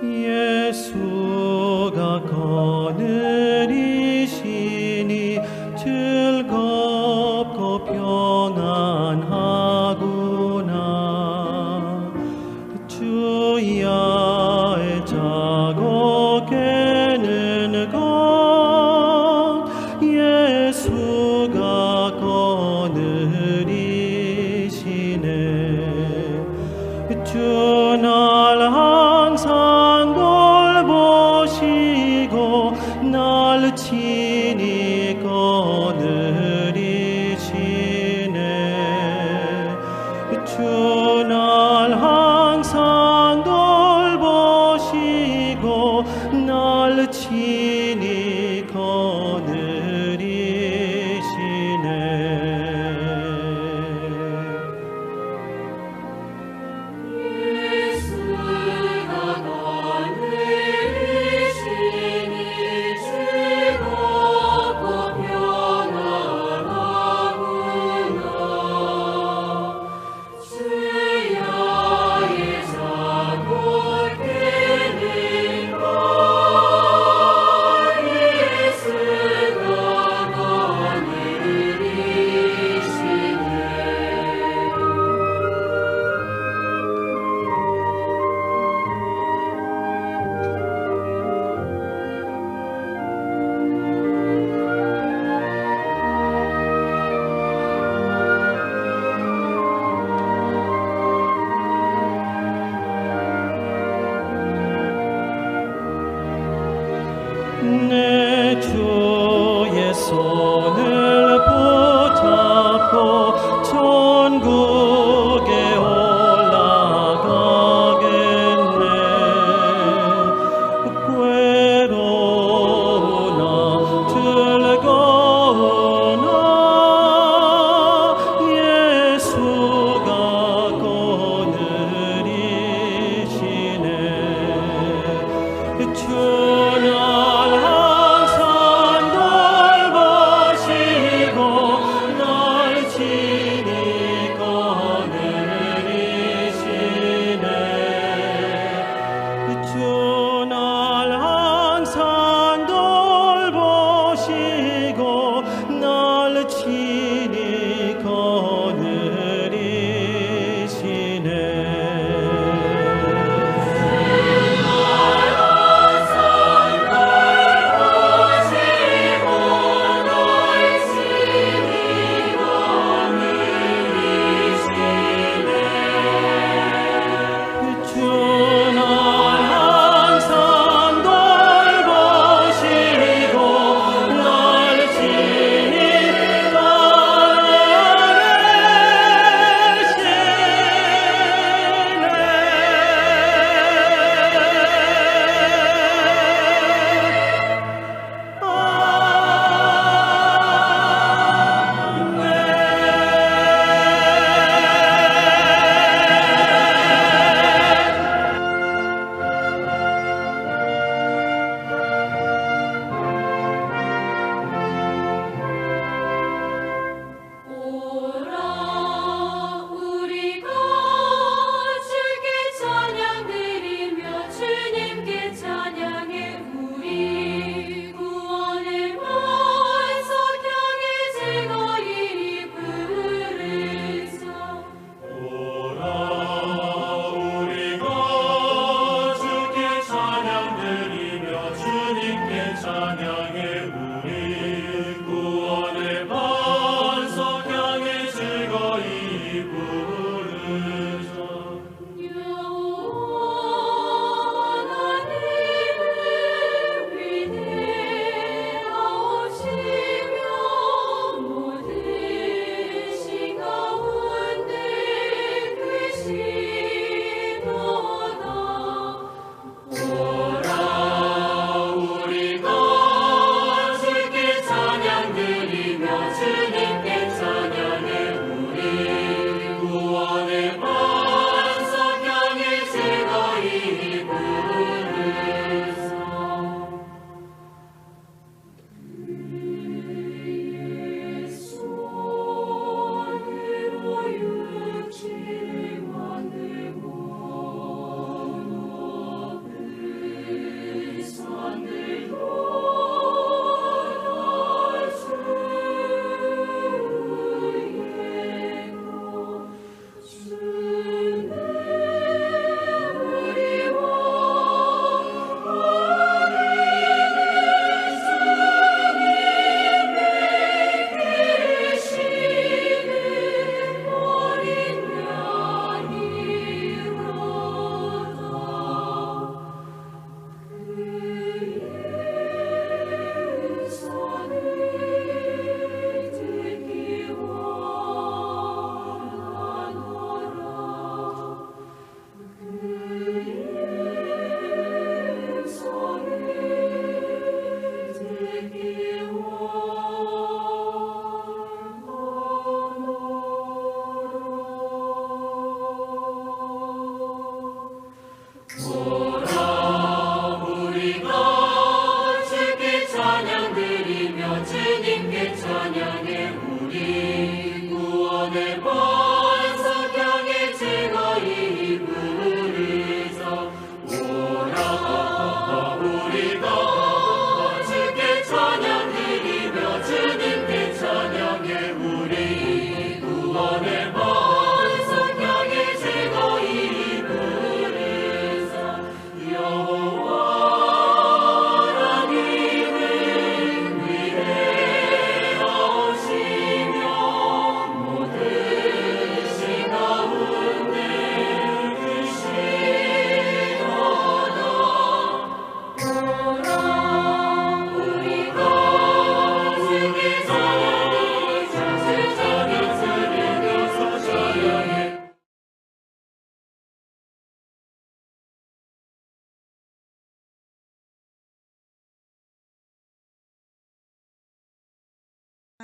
예수가 거느리시니 즐겁고 평안하구나. 주야의 자고 깨는 것 예수가 거느리시네. 주 날 항상 돌보시고 날 친히 거느리시네. 주 날 항상 돌보시고 날 친히 거느리시네. 내 주의 손을 붙잡고 천국에 올라가겠네. 괴로우나 즐거우나 예수가 거느리시네. 주나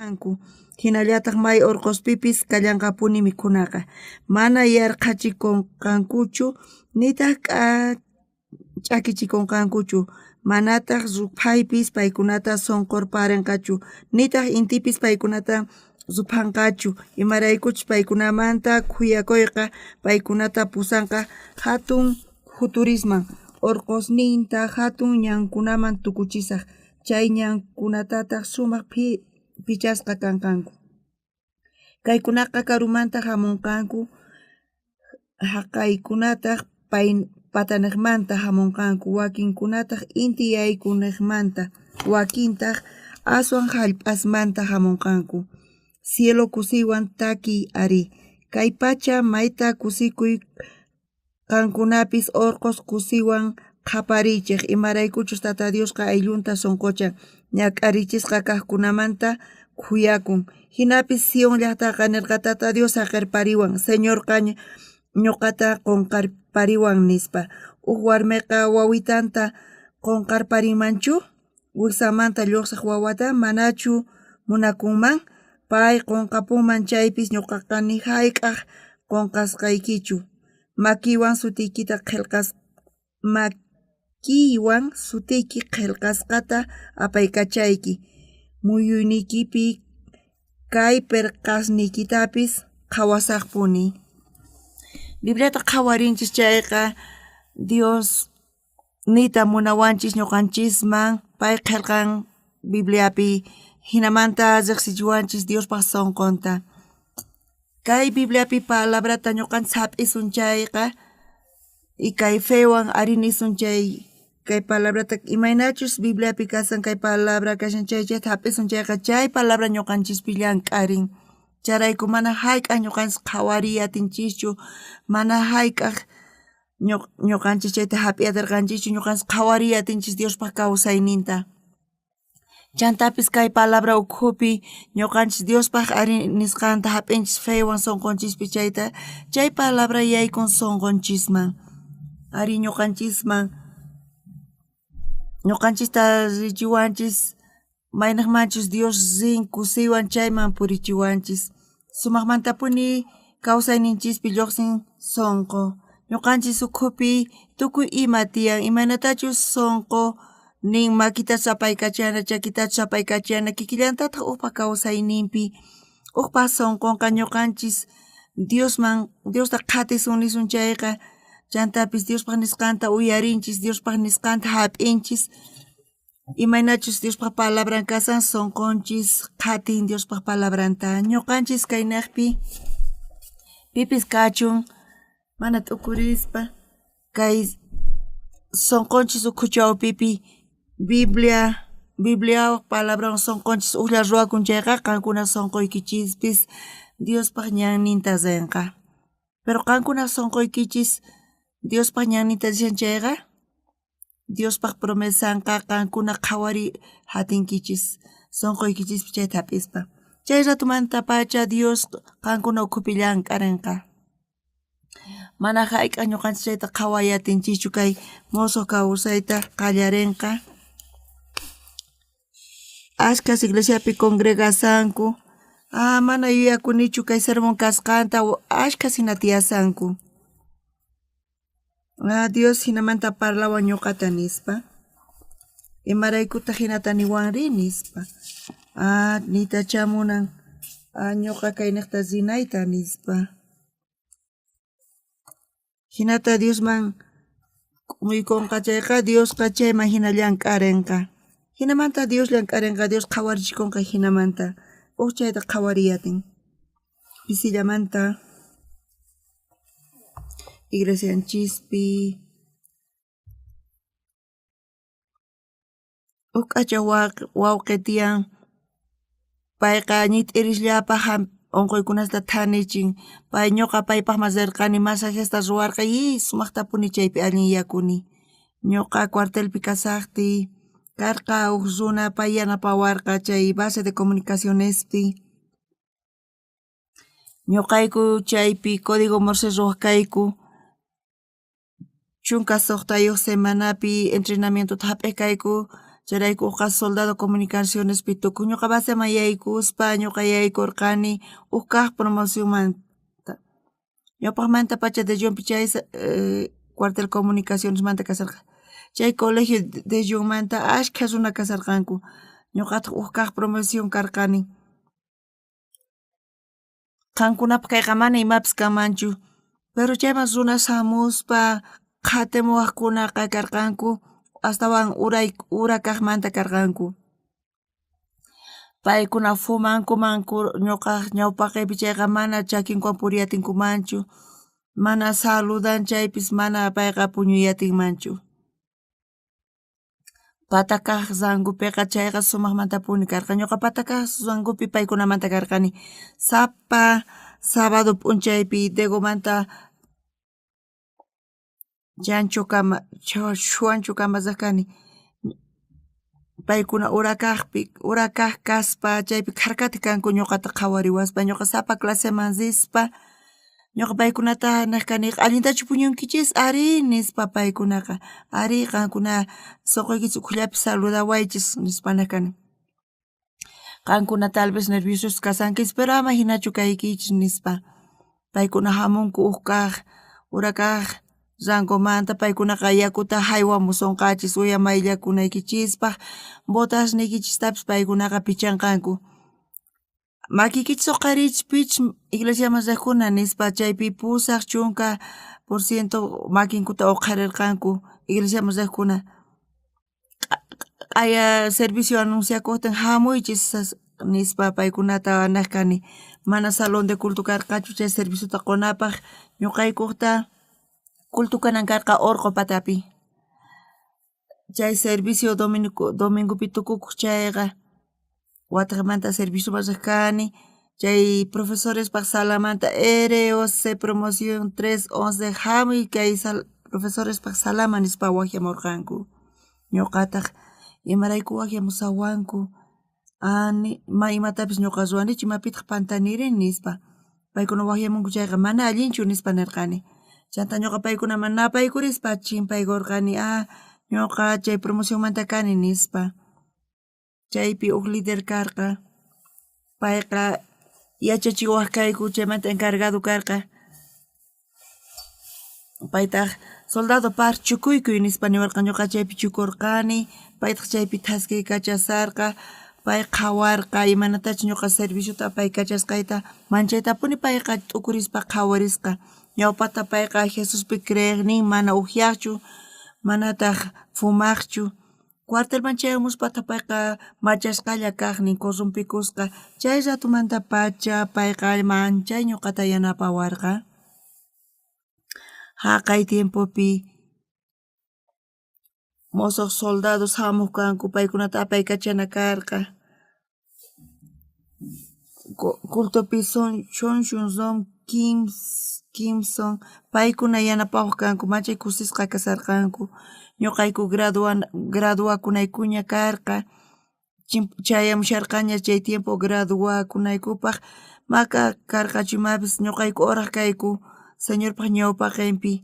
Anku hinallataq may urquspipis kallanqapuni mikhunaqa mana yarqachikunqankuchu nitaq ch'akichikunqankuchu manataq rupaypis paykunata sonqorparinqachu nitaq intipis paykunata ruphanqachu imaraykuchus paykunamanta khuyakuyqa paykunata pusanqa hatun futurisman urqusninta hatun ñankunaman tukuchisaq chay ñankunatataq sumaq pichasqa kanqanku kaykunaqa karumanta hamunqanku haqaykunataq pataniqmanta hamunqanku wakinkunataq inti yaykunaqmanta wakintaq aswan hallp'asmanta hamunqanku cielo kusiwan taki ari kay pacha mayta kusikuy qankunapis urqus kusiwan qhaparichiq imaraykuchus tata Diosqa ayllunta sunquchan ñak'arichisqa kaqkunamanta khuyakun hinapis Sion llaqtaqa nirqa tata Dios saqirpariwan Señorqa ñuqata qunqarpariwan nispa warmiqa wawitanta qunqarparimanchu wiksamanta lluqsiq wawata manachu munakunman pay qunqapunman chaypis ñuqaqa ni hayk'aq qunqasqaykichu makiwan sutiyki qillqasqata apaykachayki muyuynikipi kay pirqasnikitapis qhawasaqpuni Bibliata qhawarinchis chayqa Dios nita munawanchis ñuqanchisman pay qillqan Bibliapi hinamanta riqsichiwanchis Diospaq sunqunta kay Bibliapi palabrata ñuqanchis hap'isun chayqa y kay fewan ari nisun chay kay palabrata imaynachus Bibliapi kasan kay palabra kashan chaychata hap'isun chayqa chay palabra ñuqanchispis llank'arin charayku mana hayk'aq ñuqanchis qhawariy atinchischu mana hayk'aq ñuqanchis chayta hap'iyatirqanchischu ñuqanchis qhawariy atinchis Diospaq kawsayninta chantapis kay palabra ukhupi ñuqanchis Diospaq ari nisqanta hap'inchis fewan sunqunchispis chayta chay palabra yaykun sunqunchisman ari ñuqanchista richiwanchis maynaqmanchus Dios rin kusiwan chayman purichiwanchis sumaqmantapuni kawsayninchispi lluqsin sunqu ñuqanchis ukhupi tukuy ima tiyan imaynatachus sunqu nin makita sapaykachana chakitachu sapaykachana kikillantataq uqpa kawsayninpi uqpa sunqunqa ñuqanchis Diosta qhatisun nisun chayqa chantapis Diospaq nisqanta uyarinchis Diospaq nisqanta hap'inchis imaynachus Diospaq palabran kasan sunqunchis qhatin Diospaq palabranta ñuqanchis kaynaqpi pipis kachun mana t'ukurispa kay sunqunchis ukhu chawpipi Biblia palabran sunqunchis uqlla ruwakun chayqa qankuna sunquykichispis Diospaq ñanninta rinqa pero qankuna sunquykichis Diospaq ñanninta rishan chayqa Diospaq promesanqa qankuna qhawari hatinkichis sunquykichispis chayta hap'ispa chay ratumanta pacha Dios qankuna ukhupi llank'arinqa mana hayk'aq ñuqanchis chayta qhawayatinchikchu kay musuq kawsayta qallarinqa ashkas iglesiapi congregasanku mana yuyakunichu kay sermon kasqanta ashkas hina tiyasanku Dios hinamanta parlawan ñuqata nispa imaraykutaq hinata niwanri nispa nitachamunan ñuqa kaynaqta rinayta nispa hinata Diosman muykunqa chayqa Diosqa chayman hina llank'arinqa hinamanta Dios llank'arinqa Dios qhawarichikunqa hinamanta chayta qhawariyatin pisillamanta iglesianchispi q'acha wawqi tiyan payqa ñit'irishllapa unquykunasta thanichin pay ñuqa paypaqman rirqani masajesta ruwarqa sumaqtapuni chaypi allin yakuni ñuqa cuartelpi kasaqti karqa uq runa pay yanapawarqa chay base de comunicacionespi ñuqayku chaypi código Morse ruwaq kayku chunka suqtayuq semanapi entrenamientota hap'ikayku Chayraykun uqqa soldado comunicaciones pi tukuq ñuqa baseman yaykuspa ñuqa yaykurqani huk kaq promocionmanta. Ñawpaqmanta pacha de Llullonpi chay cuartel comunicaciones manta kasarqa. Chay colegio de Llullonmanta ashkha runa kasarqanku. Ñuqataq huk kaq promoción karqani. Qankunapaq kayqa mana imapis kanmanchu. Pero chayman runa samuspa qhatimuwaqkunaqa karqanku astawan ura kaqmanta karqanku. Paykuna fumankumanku ñuqa ñawpaqaypi chayqa mana chakinkuwan puriyatinkumanchu. Mana saludan chaypis mana payqa puñuyatinmanchu. Patakaq Rangupiqa chayqa sumaqmantapuni karqa. Ñuqa Patakaq Rangupi paykunamanta karqani. Sapa sábado p'unchaypi Degomanta Chuanchukama kani. Paykuna ura kaq kaspa chaypi karkati kanku ñuqata qhawariwaspa ñuqa sapa claseman rispa ñuqa paykunata nirkani allintachu puñunkichis ari nispa paykunaqa ari qankuna suquykichis ukhullapi saludawaychis nispa nirkani. Qankuna tal vez nerviosos kasankichis pero ama hinachu kaykichis nispa. Paykuna hamunku huk kaq ura kaq Rangomanta paykunaqa yakuta haywamusunqachis uyamayllakunaykichispaq botasnikichistapas paykunaqa pichanqanku. Makikichis huqarichis pich iglesiaman riqkuna nispa chaypi pusaq chunka por ciento makinkuta huqarirqanku iglesiaman riqkuna. Aya servicio anunciakuqtin hamuychis nispa paykunata nirkani. Mana salón de culto karqachu chay serviciota qunapaq ñuqaykuqta culto kanan karqa Orqo patapi. Chay servicio domingopi tukukuq chayqa wataqmanta servicioman riqkani. Chay profesorespaq salamanta ROC promoción 311 hamuy kay profesorespaq salama nispa wakyamurqanku. Ñuqataq imarayku wakyamusawanku imatapis ñuqa ruwanichu imapitaq pantanirin nispa. Paykuna wakyamunku chayqa mana allinchu nispa nirqani. Chanta ñuqa paykunaman napaykurispa chimpaykurqani ñuqa chay promocionmanta kani nispa. Chaypi huk líder karqa. Payqa yachachiwaq kayku chaymanta encargado karqa. Paytaq soldado Par chukuykuy nispa niwarqa ñuqa chaypi chukurqani. Paytaq chaypi thaskay kachasarqa. Pay qhawarqa imanatachu ñuqa serviciota pay kachasqayta manchaytapuni payqa t'ukurispa qhawarisqa. Ñawpata payqa Jesuspi creeqnin mana upyaqchu manataq fumaqchu. Cuartelman chayamuspata payqa machasqalla kaqnin corrompikusqa. Chay ratumanta pacha payqa manchay ñuqata yanapawarqa. Haqay tiempopi mosoq soldados hamuq kanku paykunata apay kachana karqa. Cultopi Chonshun Rom Kimson paykuna yanapakuq kanku machay kusisqa kasarqanku. Ñuqayku graduakunaykuña karqa. Chayamusharqaña chay tiempo graduakunaykupaq maka karqachu imapis ñuqayku oraq kayku señorpaq ñawpaqinpi.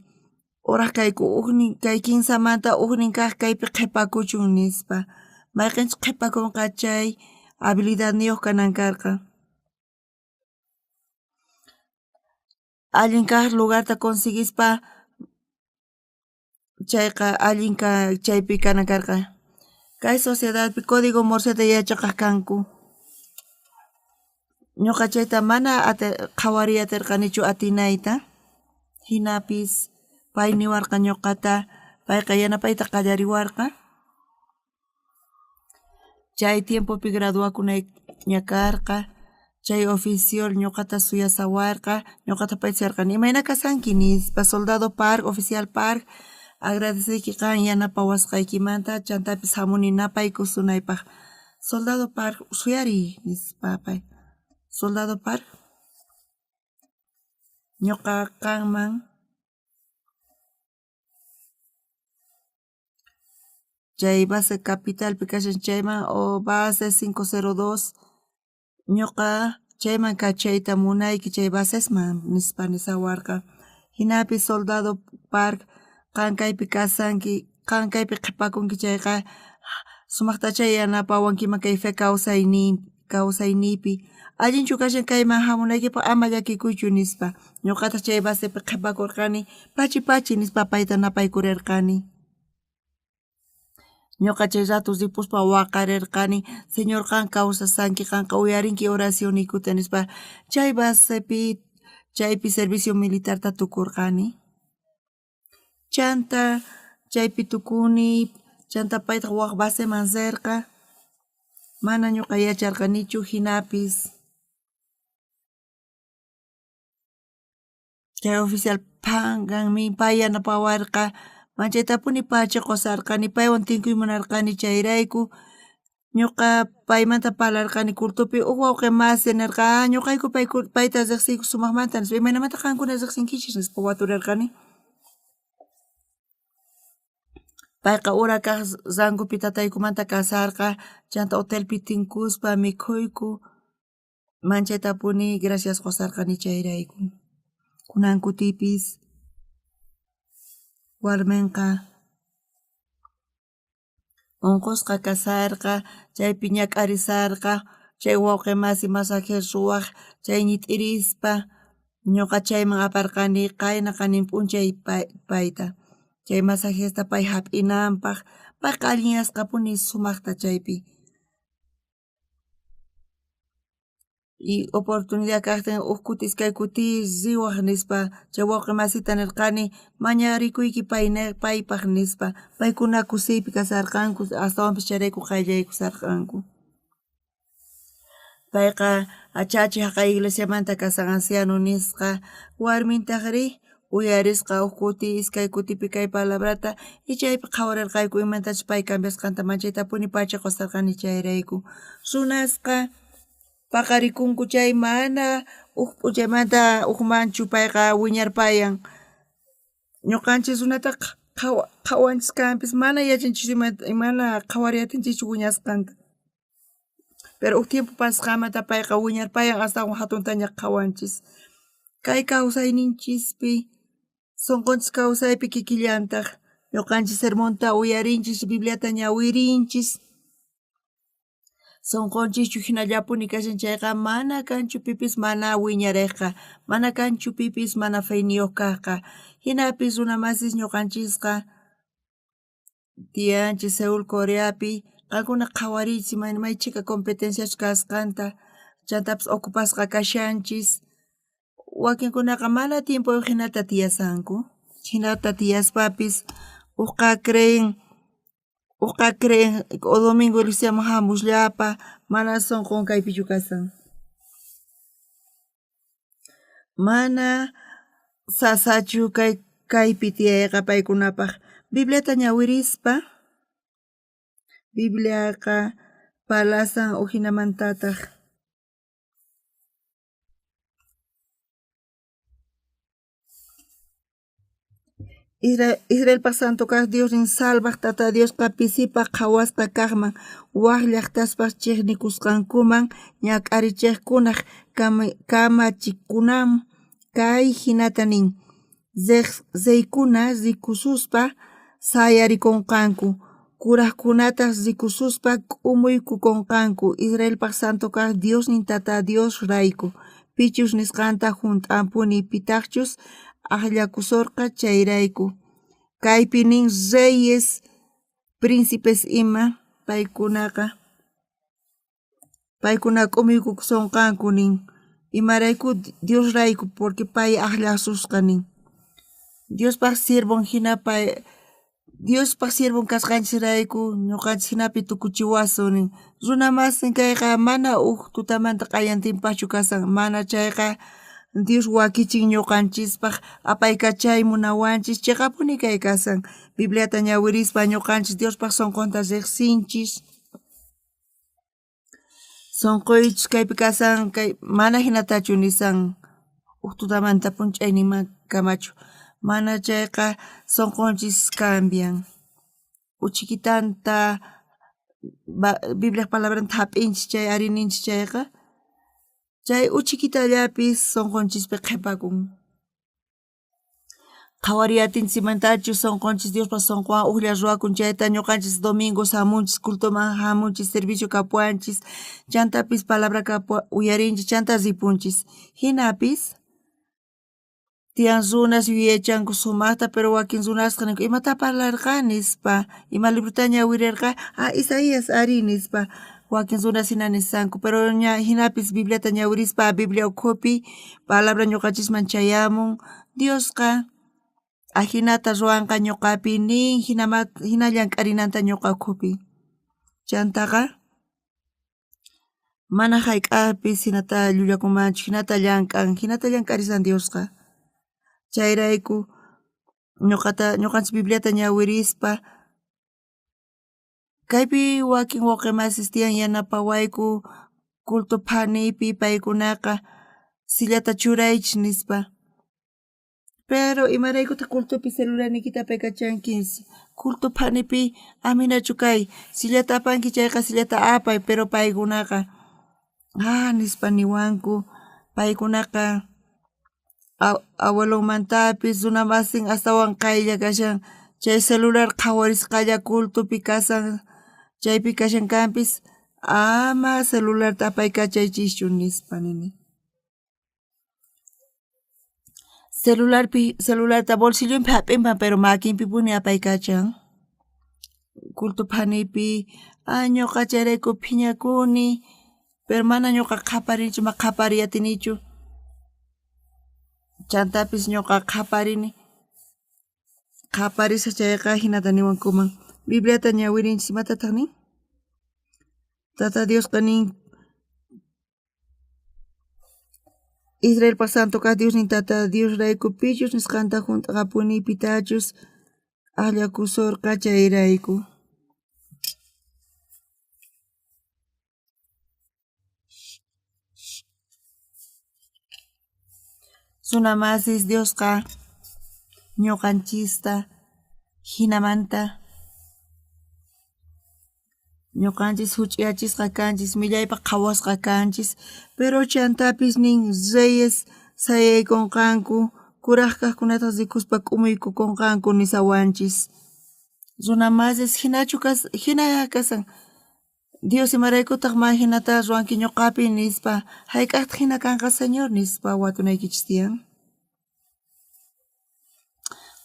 Oraq kayku uknin kay kinsamanta uknin kaq kaypi qhipakuchun nispa. Mayqinchik qhipakunqa chay habilidad niyuq kanan karqa. Allin kaq lugarta conseguispa chayqa allinka chaypi kanan karqa. Kay sociedadpi código Morseta yachaqaq kanku. Ñuqa chayta mana qhawariyatirqanichu atinayta. Hinapis pay niwarqa ñuqata payqa yanapayta qallariwarqa. Chay tiempopi graduakunayña karqa. Chay oficial ñuqata suyasawarqa. Ñuqata paycharqani imayna kasanki nispa soldado Park, oficial Park. Agradeciki kan yanapawasqaykimanta chantapis hamuni napaykusunaypaq. Soldado Park suyari nispa pay. Soldado Park ñuqa kanman chay base capitalpi kashan chayman o base 502 ñuqa chayman kachayta munayki chay basesman nispa nisawarqa. Hinapi soldado Park qankaypi kasanki qankaypi qhipakunki chayqa Sumaqta chay yanapawankima kay fe kawsaynipi. Allinchu kashan kayman hamunaykipa ama llakikuychu nispa. Ñuqata chay basepi qhipakurqani pachi nispa payta napaykurirqani. Ñuqa chay ratos ripuspa waqarirqani Señor qan kawsasanki qanqa uyarinki oracionikuta nispa chay basepi chaypi servicio militarta tukurqani. Chanta chaypi tukuni chanta payta waq baseman cerca mana ñuqa yacharqanichu hinapis chay oficial panganmi pay yanapawarqa manchaytapuni pacha qusarqani paywan tinkuy munarqani chayrayku ñuqa paymanta parlarqani kurtupi huk wawqi masi nirqa ñuqayku payta riqsiyku sumaqmanta nispa imaynamanta qankuna riqsinkichis nispa waturirqani. Payqa ura kaq rangopi tataykumanta kasarqa chanta hotelpi tinkuspa mikhuyku manchaytapuni gracias qusarqani chayrayku. Kunan kutipis warminqa unqusqa kasarqa chaypi ñak'arisarqa chay wawqi masi masaje ruwaq chay ñit'irispa ñuqa chayman aparqani qayna qanin p'unchay payta. Chay masajesta pay hap'inanpaq payqa allinyasqapuni sumaqta chaypi. Y oportunidad kaqtin huk kutis kay kuti riwaq nispa chay wawqi masita nirqani mañarikuyki paypaq nispa paykuna kusiypi kasarqanku astawan charayku qayllaykusarqanku. Payqa achachiq haqay iglesiamanta kasan anciano nisqa warmintaqri uyarisqa huk kuti iskay kutipi kay palabrata y chaypi qhawarirqayku imantachu pay cambiasqanta manchaytapuni pacha qusarqani chayrayku. Runasqa paqarikunku chay mana huk p'unchaymanta hukmanchu payqa wiñarpayan. Ñuqanchis runataqa qhawanchis kanpis mana yachanchis imana qhawariyatinchischu wiñasqanta. Pero huk tiempo pasaqmanta payqa wiñarpayan astawan hatuntaña qhawanchis. Kay kawsayninchispi sunqunchis kawsaypi kikillantaq ñuqanchis sermonta uyarinchis Bibliata ñawirinchis. Sunqunchikchu hinallapuni kashan chayqa mana kanchu pipis mana wiñariqqa, mana kanchu pipis mana fayniyuq kaqqa. Hinapis runa masis ñuqanchisqa tiyanchis Seúl Coreapi qankuna qhawariychis maychika competenciachu kasqanta chantapis ocupasqa kashanchis. Wakinkunaqa mana tiempo hinata tiyasanku. Hinata tiyaspapis uqqa creen o domingo iglesiaman hamushllapa mana sunqun kaypichu kasan. Mana sasachu kaypi tiyayqa paykunapaq Bibliata ñawirispa Bibliaqa palasan uhinamantataq Israelpaq santo kaq Diosnin salvaq tata Diosqa pisipaq qhawasqa kaqman waq llaqtaspaq chiqnikusqankuman ñak'arichiqkunaq kamachikunan kay hinata nin zeykuna rikususpa sayarikunqanku kuraqkunataq rikususpa k'umuykukunqanku Israelpaq santo kaq Diosnin tata Dios rayku pichus nisqanta hunt'anpuni pitaqchus aqllakusurqa chayrayku. Kaypi nin reyes, príncipes ima paykuna k'umuykusunqanku nin. Imarayku Dios rayku porque pay aqllasusqa nin. Diospaq sirvun hina Diospaq sirvun kasqanchis rayku ñuqanchis hinapi tukuchiwasu nin. Runa masin kayqa mana huk tutamanta qayantinpachu kasan mana chayqa Dios wakichin ñuqanchispaq apaykachay munawanchis chiqapuni kay kasan Bibliata ñawirispa ñuqanchis Diospaq sunqunta riqsinchis. Sunquychis kaypi kasan kay mana hinatachu nisan huk tutamanta p'unch'ay nima kamachu. Mana chayqa sunqunchis cambian. Uchikitanta Biblia palabranta hap'inchis chay arininchis chayqa. Chay uchikitallapis sunqunchispi qhipakun. qhawariyatinchis imantachus sunqunchis Diospa sunqwan uqlla ruwakunchayta ñuqanchis domingos hamunchis cultoman hamunchis servicio kapuanchis chantapis palabra uyarinchis chanta ripunchis hinapis tiyan runas yuyaychanku sumaqta pero wakin runasqa ninku imata parlarqa nispa ima librota ñawirirqa Isaías ari nispa wakin runas hina nisanku pero ña hinapis Bibliata ñawirispa Biblia ukhupi palabra ñuqanchisman chayamun Diosqa ajinata ruwanqa ñuqapi nin hina llank'arinanta ñuqa ukhupi chantaqa mana hayk'apis hinata llullakunmanchu hinata llank'arisan Diosqa chayrayku ñuqanchis Bibliata ñawirispa kaypi wakin wawqimasis tiyan yanapawayku culto phanipi paykunaqa sillata churaychis nispa pero imaraykutaq cultupi celularnikita apaykachanki culto phanipi aminachu kay sillata apanki chayqa sillata apay pero paykunaqa nispa niwanku paykunaqa abuelomantapis runa masin astawan qaylla kashan chay celular qhawarisqalla cultupi kasan chaypi kashankanpis ama celularta apaykachaychischu nispa nini celularta bolsillunpi hap'inpan pero makinpipuni apaykachan culto phanipi ñuqa chayrayku phiñakuni pero mana ñuqa qhapariyatinichu chantapis ñuqa qhaparisa chayqa hinata niwankuman Bibliata ñawirinchis imatataq nin Tata Diosqa nin Israelpa santo kaq Dios nin Tata Diosrayku pichus nisqanta junt'aqa punipitachus allakusurqa chayrayku Sunamasis Diosqa ñuqanchista hinamanta ñuqanchis huch'iyachisqa kanchis millaypa qhawasqa kanchis pero chantapis nin reyes sayaykunqanku kuraq kaqkunata rikuspa k'umuykukunqanku nisawanchis runamasis hina kasan Dios imaraykutaq ma hinata ruwanki ñuqapi nispa hayk'aqtaq hina kanqa Señor nispa watunaykichis tiyan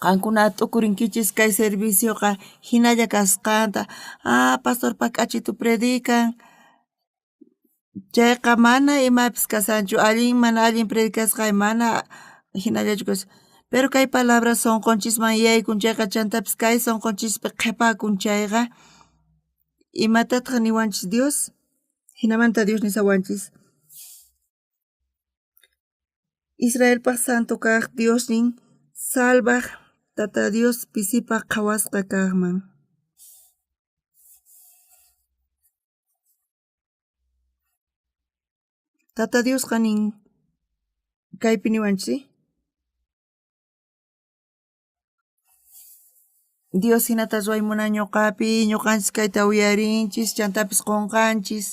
qankuna t'ukurinkichis kay servicioqa hinalla kasqanta pastorpa k'achitu predican chayqa mana imapis kasanchu allin mana allin predicasqa mana hinallachu kashan pero kay palabra sunqunchisman yaykun chayqa chantapis kay sunqunchispi qhipakun chayqa imatataq niwanchis Dios hinamanta Dios nisawanchis Israelpaq santo kaq Dios nin salvaq Tata Dios pisipaq qhawasqa kaqman Tata Diosqa nin kaypi niwanchis Dios hinata ruwaymuna ñuqapi ñuqanchis kayta uyarinchis chantapis qunqanchis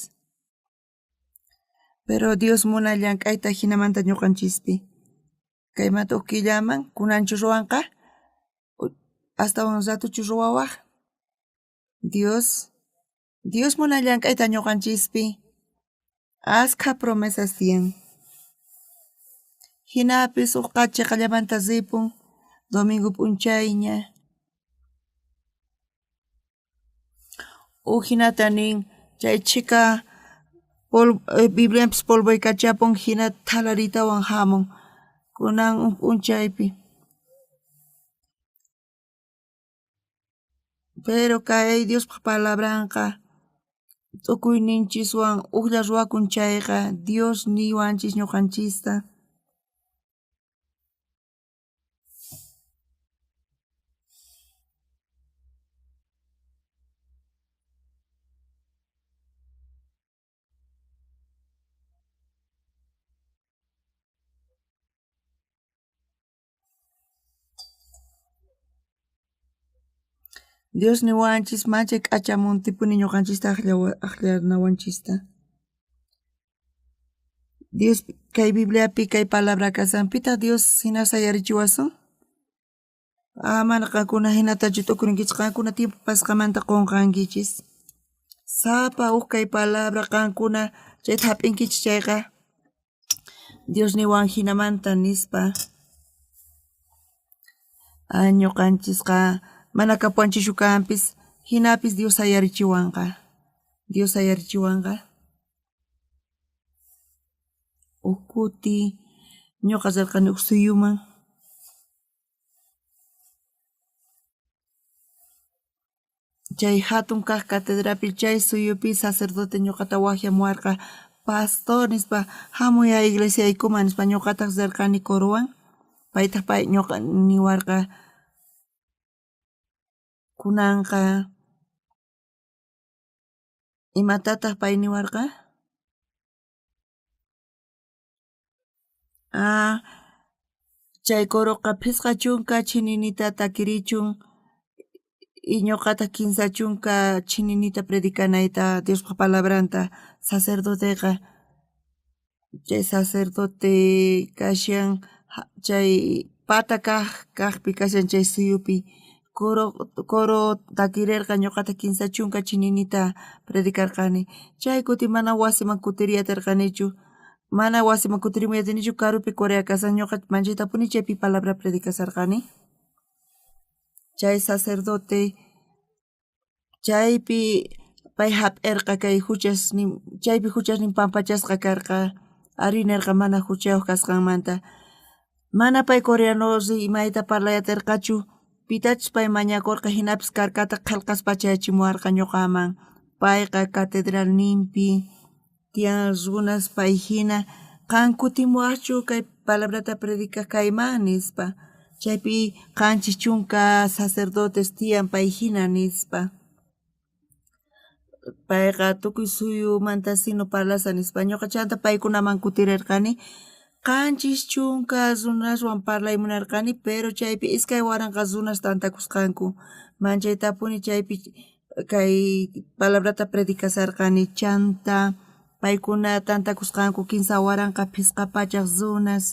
pero Dios muna llank'ayta hinamanta ñuqanchispi kaymanta huk killaman kunanchu ruwanqa astawan ratuchu ruwawaq Dios muna llank'ayta ñuqanchispi askha promesas tiyan hinapis huk qachi qallamanta ripun domingo p'unchayña hinata nin chay chika Bibliampis polvoykachapun hina thalaritawan hamun kunan p'unchaypi pero kay Diospa palabranqa t'ukuyninchiswan uqlla ruwakun chayqa Dios niwanchis ñuqanchista Dios niwanchis manchay k'achamuntipuni ñuqanchista aqllanawanchista Dios kay Bibliapi kay palabra kasan pita Dios hina sayarichiwasun Mana kankuna hinatachu tukurinkichis kankuna tiempo pasqamanta qunqankichis. Sapa kay palabra kankuna chay hap'inkichis chayqa Dios niwan hinamanta nispa ñuqanchisqa mana kapuanchishu kanpis hinapis Dios sayarichiwanqa. Dios sayarichiwanqa ukuti ñuqa sarqani suyuman chay hatun kaq catedrapi chay suyupi sacerdote ñuqata waqyamuwarqa pastor nispa hamuya iglesiaykuman nispa ñuqataq sarqani coruwan paytaq pay ñuqa niwarqa kunanqa imatataq pay niwarqa chay coruqa phisqa chunka chininita takirichun y ñuqata kinsa chunka chininita predicanayta Diospa palabranta sacerdoteqa chay sacerdote kashan chay pata kaqpi kashan chay suyupi coro takirirqa ñuqata kinsa chunka chininita predicarqani chay kuti mana wasiman kutiriyatirqanichu mana wasiman kutirimuyatinichu karupi Corea kasan ñuqa manchaytapuni chaypi palabra predicasarqani chay sacerdote chaypi pay hap'irqa kay huchasnin chaypi huchasnin pampachasqa karqa ari nirqa mana huchayuq kasqanmanta mana pay coreano imayta parlayatirqachu pitachus pay mañakurqa hinapis karkata qillqaspa chayachimuwarqa ñuqaman payqa catedralninpi tiyan runas pay hina qan kutimuwaqchu kay palabrata predicaq kayman nispa chaypi qanchis chunka sacerdotes tiyan pay hina nispa payqa tukuy suyumanta sino parlasa nispa ñuqa chanta paykunaman kutirirqani qanchis chunka runaswan parlaymunarqani pero chaypi iskay waranqa runas tantakusqanku manchaytapuni chaypi kay palabrata predicasarqani chanta paykuna tantakusqanku kinsa waranqa phisqa pachaq runas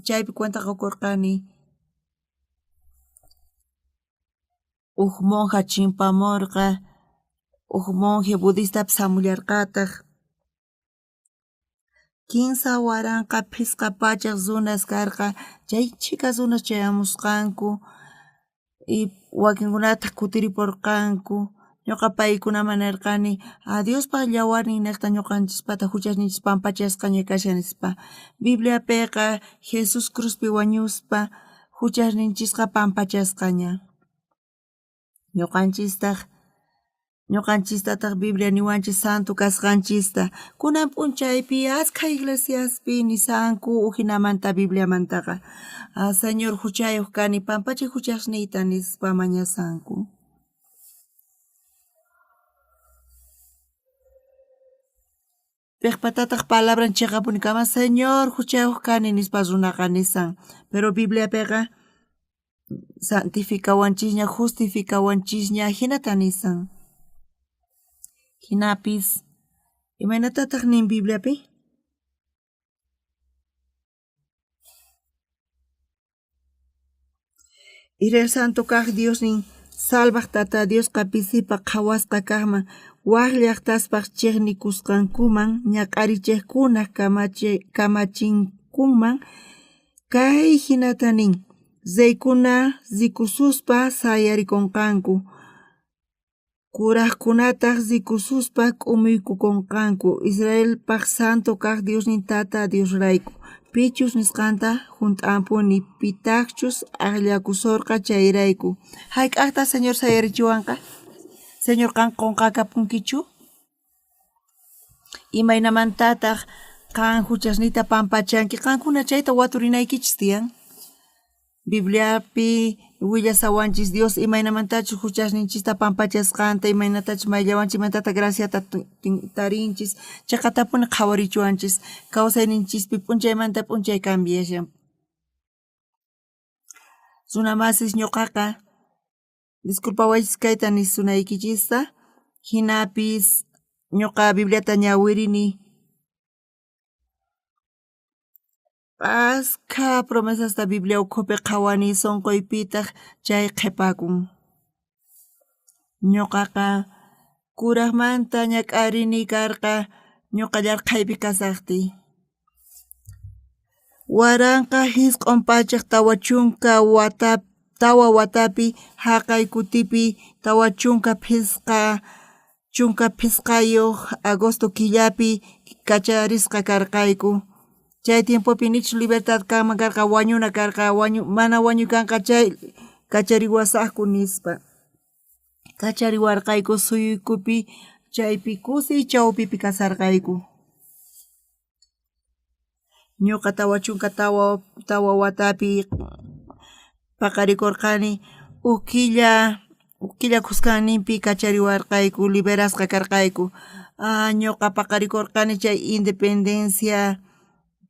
chaypi cuenta qukurqani monja chimpamurqa monje budistapis hamullarqataq kinsa waranqa phisqa pachaq runas karqa chay chika runas chayamusqanku y wakinkunata kutiripurqanku ñuqa paykunaman nirqani Diospa yawarnin niqta ñuqanchispata huchasninchis pampachasqaña kasha nispa Bibliapiqa Jesus cruzpi wañuspa huchasninchisqa pampachasqaña ñuqanchistataq Biblia niwanchis santu kasqanchista kunan p'unchaypi askha iglesiaspi nisanku uhinamanta Bibliamantaqa Señor huchayuq kani pampachay huchasniyta nispa mañasanku piqpatataq palabran chiqapuni kama Señor huchayuq kani nispa runaqa nisan pero Bibliapiqa santificawanchisña justificawanchisña hinata nisan hinapis imanatataq nin Bibliapi Irel santo kaq Diosnin salvaq tata Diosqa pisipa qhawasqa kaqman waq llaqtaspaq chiqnikusqankuman ñaq'arichiqkunaq kamachinkunman kay hinata nin zaykuna zikususpa sayarikunqanku kuraqkunataq zikususpa k'umuykukunqanku Israelpaq santo kaq Diosnin tata Diosrayku pichus nisqanta hunt'anpuni pitaqchus aqllakusurqa chayrayku hayk'aqta Señor sayarichiwanqa Señor qan qunqakapunkichu imaynamantataq qan huchasniyta pampachanki qankuna chayta waturinaykichis tiyan Bibliapi willasawanchis Dios imaynamantachus huchasninchista pampachasqanta imaynatachus mayllawanchis imaynatata graciata tarinchis chaqatapuni qhawarichuwanchis kawsayninchispi p'unchaymanta p'unchay cambiashan runa masis ñuqaqa disculpawaychis kayta nisunaykichista hinapis ñuqa Bibliata ñawirini Aska promesas da Biblia ukhupi qhawani sonqoypitaq chay qhipakun. Ñuqaqa kuraqmanta ñak'arini karqa ñuqa llarqaypi kasaqti. Waranqa hisq'un pachaq tawa chunka tawa watapi haqay kutipi tawa chunka phisqayuq agosto killapi kacharisqa karqayku. Chay tiempopi nichus libertad kanman karqa wañuna karqa mana wañuykanqa chay kachariwasaqku nispa. Kachariwarqayku suyuykupi chaypi kusi chawpipi kasarqayku. Ñuqa tawa chunka tawa watapi paqarikurqani ukilla kusqanninpi kachariwarqayku liberasqa karqayku. Ñuqa paqarikurqani chay independencia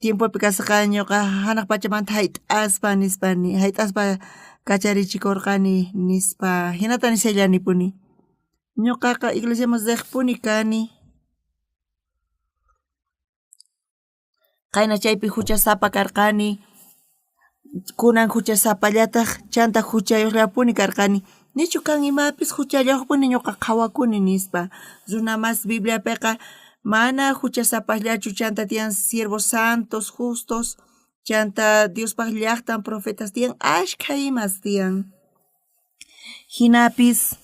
tiempopi kasqa ñuqa hanaq pachamanta hayt'aspa nispani hayt'aspa kacharichikurqani nispa hinata nishallanipuni. Ñuqaqa iglesiaman riqpuni kani. Qayna chaypi huchasapa karqani. Kunan huchasapallataq chanta huchayuqllapuni karqani. Nichu kan imapis huchayuqpuni ñuqa qhawakuni nispa. Runa mas Bibliapiqa mana huchasapallachu chanta tiyan siervos santos, justos, chanta Diospaq llaqtan profetas tiyan ashkha imas tiyan. Hinapis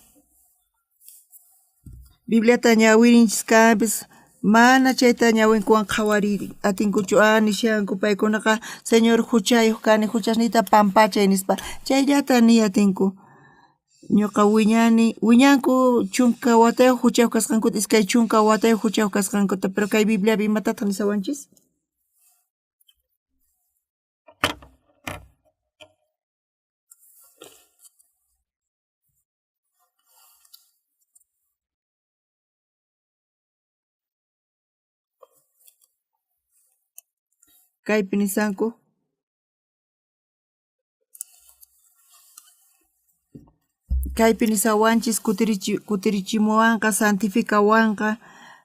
Bibliata ñawirinchikkanpis mana chayta ñawinkuwan qhawariri atinkuchu nishanku paykunaqa Señor huchayuq kani huchasniyta pampachay nispa chayllata ni atinku. Ñuqa wiñanku chunka watayuq huchayuq kasqankuta iskay chunka watayuq huchayuq kasqankuta pero kay Bibliapi imatataq nisawanchis? Kaypi nisanku kaypi nisawanchis kutirichimuwanqa santificawanqa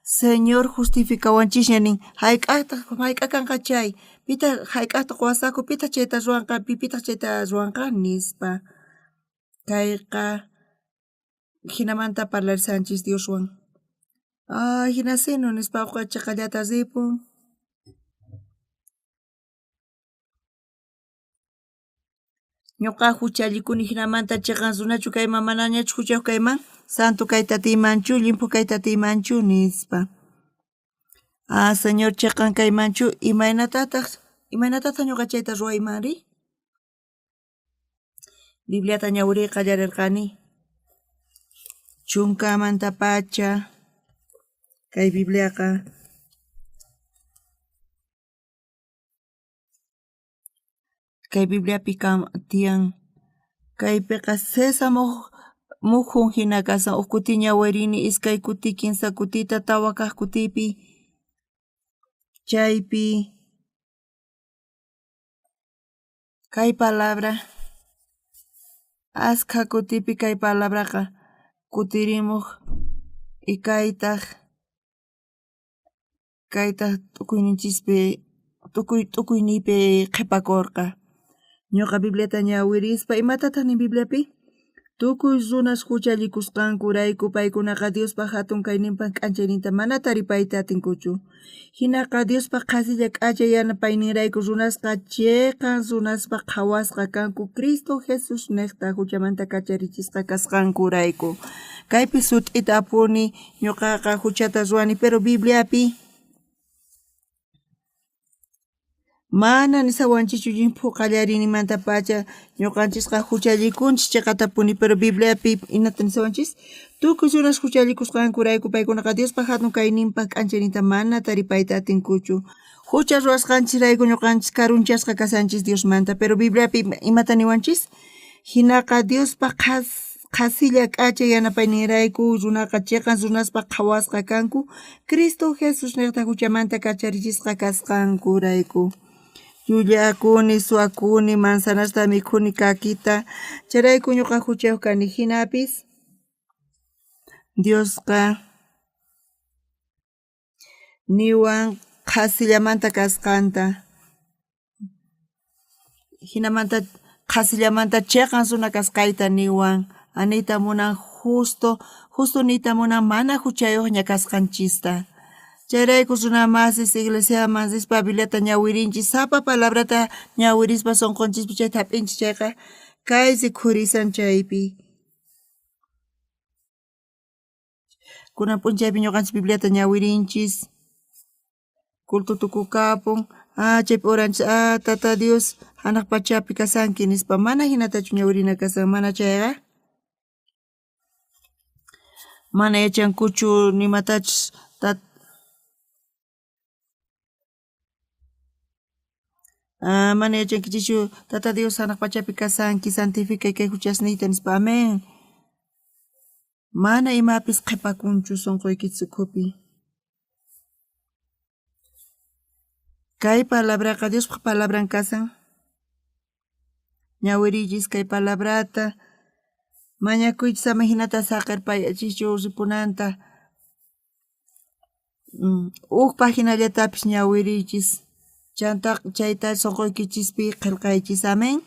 Señor justificawanchisña nin hayk'aq kanqa chay pita hayk'aqta quwasaqku pita chayta ruwanqa pipitaq chayta ruwanqa nispa kayqa hinamanta parlarisanchis Dioswan hina sinu nispa chaqallata ripun ñuqa huchallikuni hinamanta chiqan runachu kayman manañachu huchayuq kayman santu kayta tiymanchu limpu kayta tiymanchu nispa. Señor chiqan kaymanchu imaynatataq ñuqa chayta ruwaymanri? Bibliata ñawiri qallarirqani. Chunkamanta pacha kay Bibliaqa kay Bibliapi tiyan kaypiqa sesamuq muhun hina kasan huk kuti ñawirini iskay kuti kinsa kutita tawa kaq kutipi chaypi kay palabra askha kutipi kay palabraqa kutirimuq y kaytaq tukuyninchispi tukuyniypi qhipakurqa. Ñuqa Bibliata ñawirispa imatataq nin Bibliapi? Tukuy runas huchallikusqankurayku paykunaqa Diospaq hatun kayninpan k'anchayninta mana taripayta atinkuchu. Hinaqa Diospaq qhasilla k'achay yanapayninrayku runasqa chiqan runaspaq qhawasqa kanku Cristo Jesus niqta huchamanta kacharichisqa kasqankurayku. Kaypi sut'ita apuni ñuqaqa huchata ruwani pero Bibliapi mana nisawanchichu limpu qallarinimanta pacha ñuqanchisqa huchallikunchis chiqatapuni pero Bibliapi inata nisawanchis tukuy runas huchallikusqankurayku paykunaqa Diospaq hatun kayninpaq k'anchayninta mana taripayta atinkuchu. Hucha ruwasqanchirayku ñuqanchis karunchasqa kasanchis Diosmanta pero Bibliapi imata niwanchis? Hinaqa Diospaq qhasilla k'achay yanapayninrayku runaqa chiqan runaspaq qhawasqa kanku Cristo Jesus niqta huchamanta kacharichisqa kasqankurayku. Llullakuni, suwakuni, manzanasta mikhuni kakita chayrayku ñuqa huchayuq kani hinapis Diosqa niwan qhasillamanta kasqanta hinamanta qasillamanta cheqan suna kasqayta niwan anita munan justo nita munan mana huchayuq ñakasqanchista. Chayrayku runa masis iglesia masispa Bibliata ñawirinchis sapa palabrata ñawirispa sonqonchispi chay thap'inchis chayqa kaysi khurisan chaypi. Kunan p'unchaypi ñuqanchis Bibliata ñawirinchis culto tukukapun chaypi oranchis tata Dios hanaq pachapi kasanki nispa mana hinatachu ñawirina kasan mana chayqa mana yachankuchu nimatachus mana yachankichischu tata Dios hanaq pachapi kasanki santificay kay huchasniyta nispa amén. Mana imapis qhipakunchu sunquykichis ukhupi. Kay palabraqa Diospa palabran kasan. Ñawirillis kay palabrata. Mañakuychis ama hinata saqirpayachischu ripunanta. Paginallatapis ñawirillis. Chayta sunquykichikpi qillqaychis amén.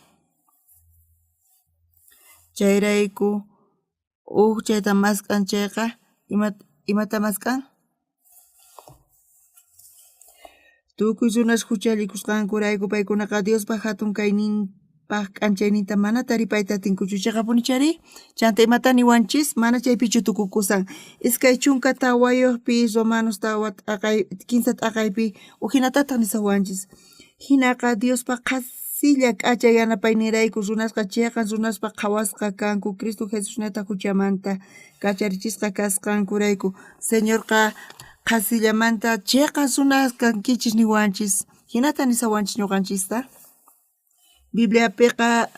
Chayrayku chayta maskan chayqa imata maskan? Tukuy runas huchallikusqankurayku paykunaqa Diospa hatun kayninpaq k'anchayninta mana taripayta atinkuchu chayqapuni chari chanta imata niwanchis mana chaypichu tukukusan iskay chunka tawayuqpi Romanos tawa kimsa t'aqaypi hinatataq nisawanchis hinaqa Diospa qasilla k'achay yanapaynirayku runasqa chayqa runaspa qhawasqa kanku Cristo Jesus neta huchamanta kacharichisqa kasqankurayku Señorqa qasillamanta chayqa runas kankichis niwanchis hinata nisawanchis ñuqanchista Bibliaqa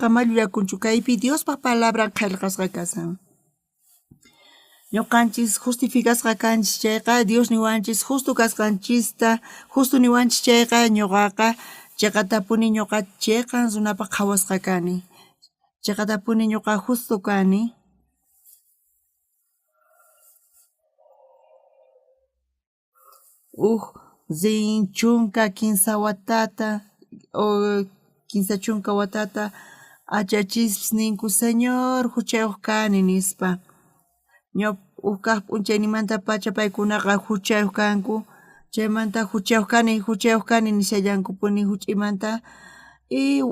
mallullakunchu kaypi Diospa palabran qillqasqa kasan ñuqanchis justificasqa kanchis chayqa Dios niwanchis justo kasqanchista justo niwanchis chayqa ñuqaqa chayqatapuni ñuqa chayqa runapa qhawasqa kani chayqatapuni ñuqa justo kani chunka kimsa watata kimsa chunka watata achachispis ninku Señor huchayuq kani nispa kaq p'unchaynimanta pacha paykunaqa huchayuq kanku chaymanta huchayuq kani nishallankupuni huch'imanta y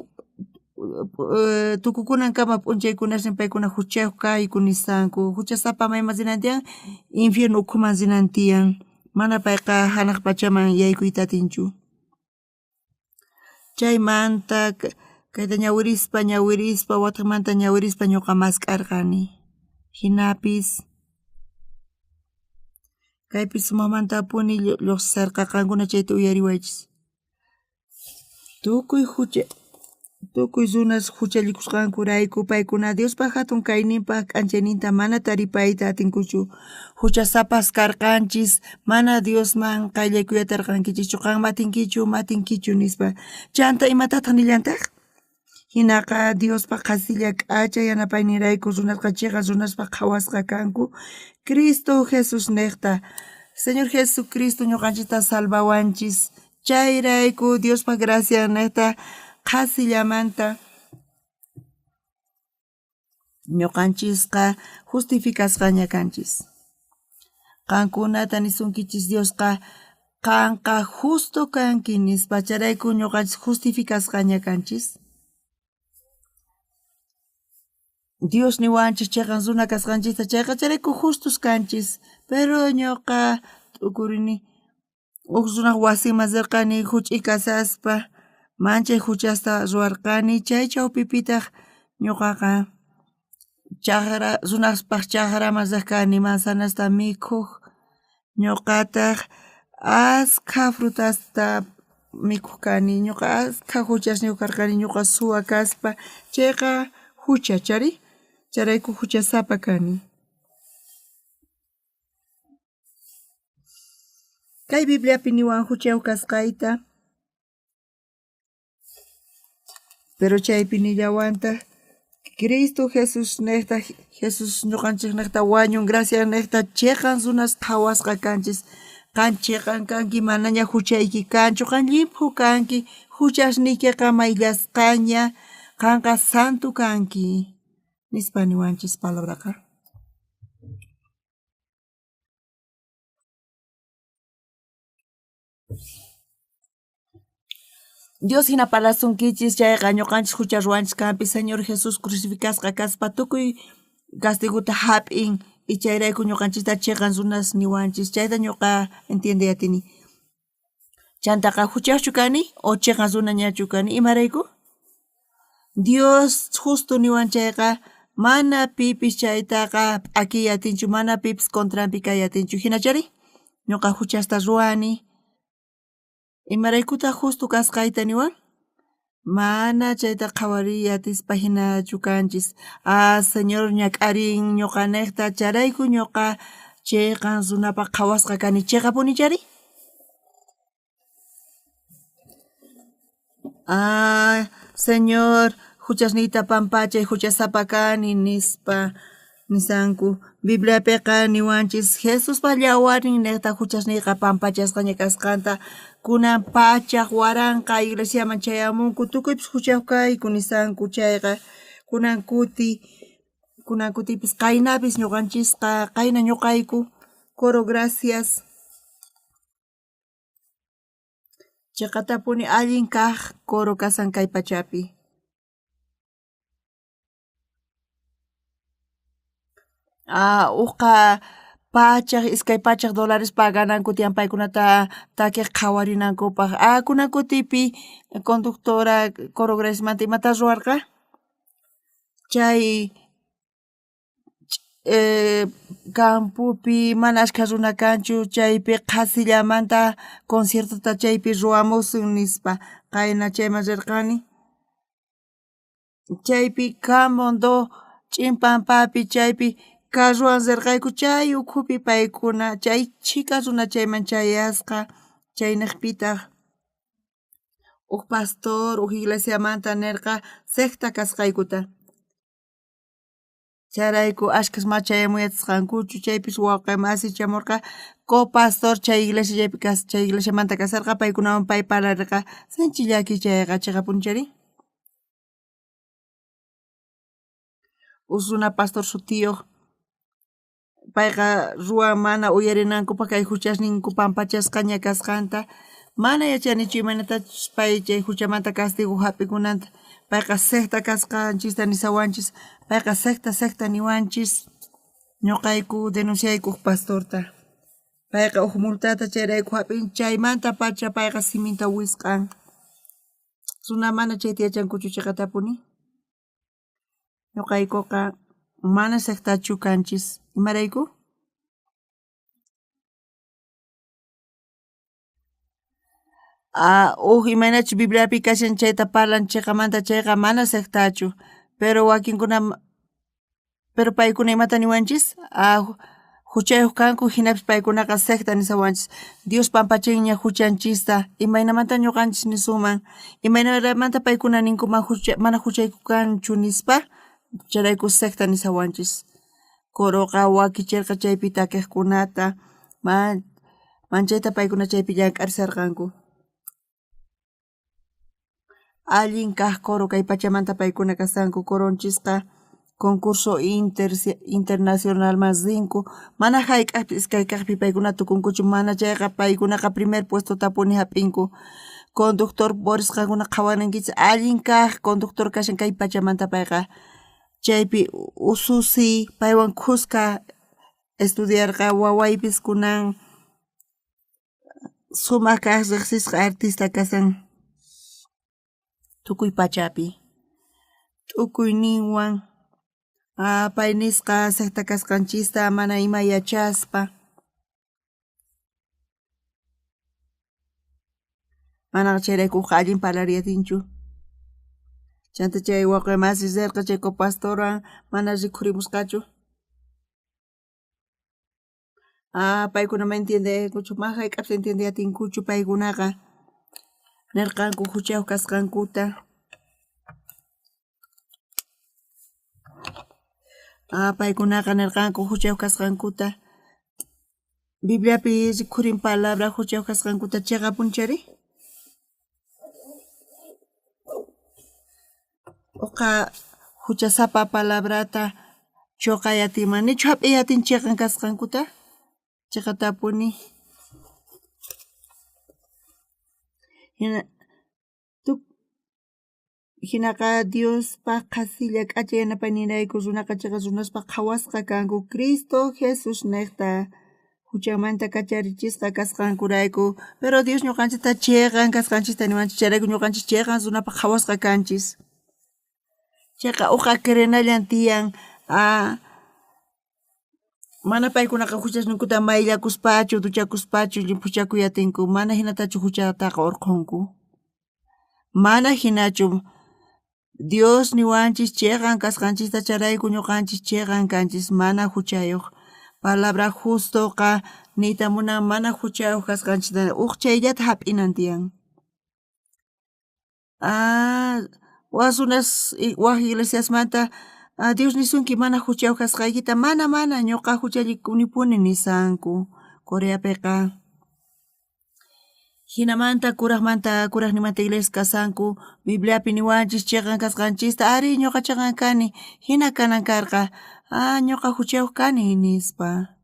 tukukunankama p'unchaykunashin paykuna huchayuq kayku nisanku huchasapa mayman rinantiyan infierno ukhuman rinantiyan mana payqa hanaq pachaman yaykuyta atinchu chaymanta kayta ñawirispa wataqmanta ñawirispa ñuqa mask'arqani hinapis kaypi sumaqmanta apuni lluqsisarqankuna chayta uyariwaychis tukuy runas huchallikusqankurayku paykuna Diospa hatun kayninpaq k'anchayninta mana taripayta atinkuchu huchasapas karqanchis mana Diosman qayllakuyatarqankichischu qanman matinkichu nispa chanta imatataq nillantaq hinaqa Diospa qasilla k'achay yanapaynirayku runasqa chayqa runaspa qhawasqa kanku Cristo Jesus niqta Señor Jesucristo ñuqanchista salvawanchis chayrayku Diospa gracia niqta qasillamanta ñuqanchisqa justificasqaña kanchis qankunata nisunkichis Diosqa qanqa justo kanki nispa charayku ñuqanchis justificasqaña kanchis Dios niwanchis chayqa runa kasqanchista chayqa charayku justus kanchis pero ñuqa t'ukurini runaq wasiman rirqani huch'uy kasaspa manchay huchasta ruwarqani chay chawpipitaq ñuqaqa runaspaq chaqraman riqkani manzanasta mikhuq ñuqataq askha frutasta mikhuq kani ñuqa askha huchasniyuq karqani ñuqa suwa kaspa chayqa hucha charayku huchasapa kani kay Bibliapi niwan huchayuq kasqayta pero chaypi nillawanta Cristo Jesus niqta Jesus ñuqanchik niqta wañun gracia niqta chayqan runas qhawasqa kanchis qan chayqan kanki manaña huchayki kanchu qan llimphu kanki huchasnikiqa mayllasqaña qanqa santu kanki nispa niwanchis palabraqa. Dios hina palasunkichis chayqa ñuqanchis hucha ruwanchis kanpi Señor Jesús crucificasqa kaspa tukuy castiguta hap'in y chayrayku ñuqanchista chiqan runas niwanchis chayta ñuqa entiendiyatini. Chantaqa huchaqchu kani o chiqan runañachu kani imarayku? Dios justo niwan chayqa mana pipis chaytaqa p'akiyatinchu mana pipis contranpi kayatinchu hinachari ñuqa huchasta ruwani. Imaraykutaq justo kasqayta niwan? Mana chayta qhawariyatispa hinachu kanchis. Señor ñak'arin ñuqaniyta charayku ñuqa chayqan runapaq qhawasqa kani chiqapuni chari? Señor huchasniyta pampachay huchasapa kani nispa nisanku. Bibliapiqa niwanchis Jesuspa llawarin niqta huchasniyqa pampachasqaña kasqanta kunan pachaq waranqa iglesiaman chayamunku tukuypis huchawkayku nisanku chayqa kunan kutipis qaynapis ñuqanchisqa qayna ñuqayku coro gracias chiqatapuni allin kaq coro kasan kay pachapi. Uqa pachaq iskay pachaq dolarespa gananku tiyan paykunata takiq qhawarinankupaq. Kunan kutipi conductora coro graciasmanta imata ruwarqa? Chay campupi mana ashkha runa kanchu chaypi qasillamanta conciertota chaypi ruwamusun nispa qayna chayman rirqani. Chaypi Camondo ch'inpampapi chaypi carruwan rirqayku chay ukhupi paykuna chay chika runa chayman chayasqa chayniqpitaq pastor iglesiamanta nirqa secta kasqaykuta. Charayku ashkas machayamuyatisqankuchu chaypis wawqi masi chamurqa co-pastor chay iglesiapi chay iglesiamanta kasarqa paykunawan pay parlarirqa sinchi llaki chayqa chiqapuni chari? Usuna pastor sutiyuq payqa ruwan mana uyarinankupaq kay huchasninku pampachasqaña kasqanta mana yachanichu imanatachus pay chay huchamanta castigo hap'ikunanta payqa secta kasqanchista nisawanchis payqa secta niwanchis ñuqayku denunciayku pastorta payqa multata chayrayku hap'in chaymanta pacha payqa siminta wisq'an runa mana chayta yachankuchu chiqatapuni ñuqaykuqa mana sectachu kanchis imarayku? Imaynachu Bibliapi kashan chayta parlan chiqamanta chayqa mana sectachu pero wakinkuna pero paykuna imata niwanchis huchayuq kanku hinapis paykunaqa secta nisawanchis Dios pampachinña huchanchista imaynamanta ñuqanchis nisuman imaynamanta paykuna ninkuman mana huchayku kanchu nispa charayku secta nisawanchis coroqa wakichirqa chaypi takiqkunata manchayta paykuna chaypi llank'arisarqanku. Allin kaq coro kay pachamanta paykuna kasanku coronchisqa concurso internacional más 5 mana hayk'aqpis iskay kaqpi paykuna tukunkuchu mana chayqa paykunaqa primer puesto tapuni hap'inku conductor purisqankuna qhawarinkichis allin kaq conductor kashan kay pachamanta payqa chaypi ususi paywan khusqa estudiarqa wawaypis kunan sumaq kaq riqsisqa artista kasan tukuy pachapi t'ukuyninwan pay nisqa secta kasqanchista mana ima yachaspa manaqa chayraykuqa allin parlariyatinchu chanta chay waqay masi rirqa chay co-pastorwan mana rikhurimusqachu paykuna ma entiendekunchu ma hayk'apis entiendiyatinkuchu paykunaqa nirqanku huchayuq kasqankuta paykunaqa nirqanku huchayuq kasqankuta Bibliapi rikhurin palabra huchayuq kasqankuta chiqapuni chari? Oqa huchasapa palabrata choqayatimani chhap'iyatin chiqan kasqankuta chiqatapuni hina hinaqa Diospa qasilla k'ach'a yanapaynirayku runaqa chiqa runaspa qhawasqa kanku Cristo Jesus niqta huchanmanta kacharichisqa kasqankurayku pero Dios ñuqanchista chiqan kasqanchista niwanchis chayrayku ñuqanchis chiqan runapa qhawasqa kanchis chayqa uqa kirinallan tiyan mana paykunaqa huchasninkuta mayllakuspachu duchakuspachu llimpuchakuyatinku mana hinatachu huchataqa urqunku mana hinachu Dios niwanchis chiqan kasqanchista charayku ñuqanchis chiqan kanchis mana huchayuq palabra justoqa niyta munan mana huchayuq kasqanchista chayllata hap'inan tiyan wasunas waq iglesiasmanta Dios nisunki mana huchayuq kasqaykita mana ñuqa huchallikunipuni nisanku Coreapiqa hinamanta kuraqnimanta iglesia kasanku Bibliapi niwanchis chiqan kasqanchista ari ñuqa chiqan kani hina kanan karqa ñuqa huchayuq kani nispa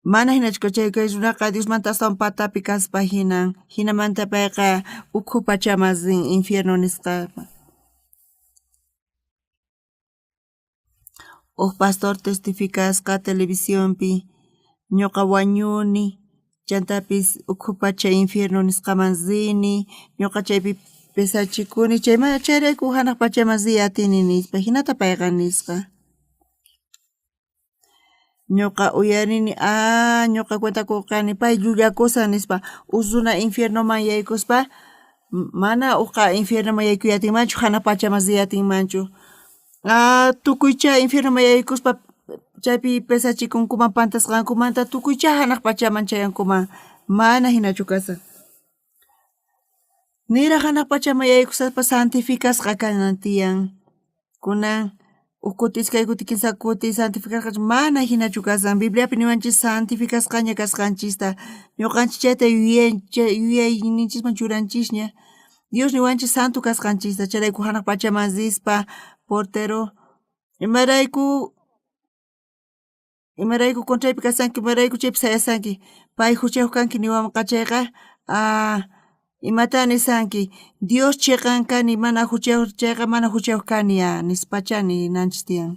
mana hinachu kay runaqa Diosmanta astawan patapi kaspa hinamanta payqa ukhu pachamastin infierno nisqa pastor testificasqa televisionpi ñuqa wañuni chantapis ukhu pacha infierno nisqaman sini ñuqa chaypi pesachikuni chayrayku hanaq pachaman atini nispa hinata payqa nisqa ñuqa uyarini ñuqa cuentakurqani pay llullakusan nispa usuna infiernoman yaykuspa mana uqa infiernoman yaykuyatinmanchu hanaq pachaman atinmanchu tukuycha infiernoman yaykuspa chaypi pesachikunkuman pantasqankumanta tukuycha hanaq pachaman chayankuman mana hinachu kasa niraq hanaq pachaman yaykusaspa santificasqa kanan tiyan kunan ukutis kay kuti kinsa kuti santificasqa mana hinachu kasan Bibliapi niwanchis santificasqaña kasqanchista ñuqanchis chayta yuyayninchisman churanchisña Dios niwanchis santu kasqanchista chayrayku hanaq pachaman sispa portero imarayku contraypi kasanki imarayku chaypi sayasanki pay huchayuq kanki niwanqa chayqa imata nisanki Dios chiqan kani mana huchayuq chayqa mana huchayuq kani nispachani nanchis tiyan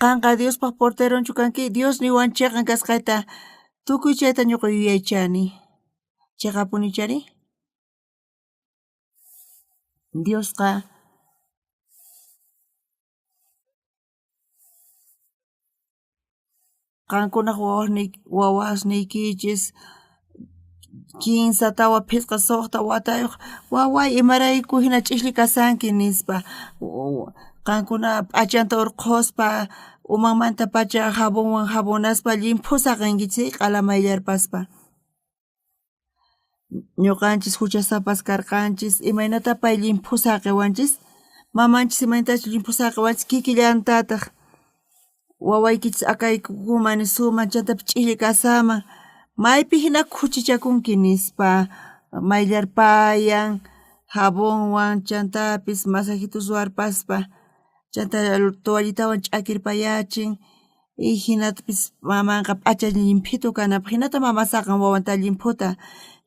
qanqa Diospaq porteronchu kanki Dios niwan chiqan kasqayta tukuy chayta ñuqa yuyaychani chiqapunichari Diosqa qankunaq wawasniykichis kinsa tawa phisqa suqta watayuq waway imarayku hina ch'ishli kasanki nispa qankuna p'achanta urquspa umanmanta pacha jabonwan jabonaspa llimpusaq rinkichis q'alamayllarpaspa ñuqanchis huchasapas karqanchis imaynata pay llimpusaq qiwanchis mamanchis imaynatachu llimpusaq qiwanchis kikillantataq wawaykichis akaykuman suman chantapi ch'ishli kasaman maypi hina khuchichakunki nispa mayllarpayan jabonwan chantapis masajitos ruwarpaspa chanta toallitawan ch'akirpayachin y hinatapis mamanqa p'acha llimpitu kanapaq hinata mama saqan wawanta llimputa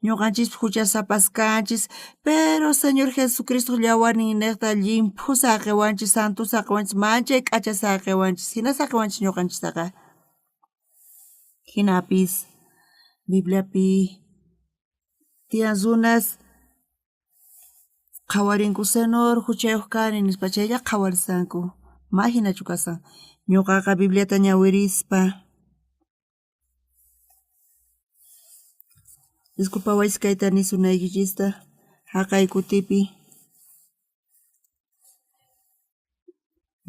ñuqanchis huchasapas kanchis pero Señor Jesucristo llawarnin niqta llimpusaq qiwanchis santusaq qiwanchis manchay k'achasaq qiwanchis hinasaq qiwanchis ñuqanchistaqa hinapis Bibliapi tiyan runas qhawarinku Señor huchayuq kani nispa chaylla qhawarisanku ma hinachu kasan ñuqaqa Bibliata ñawirispa disculpawaychis kayta nisunaykichista haqay kutipi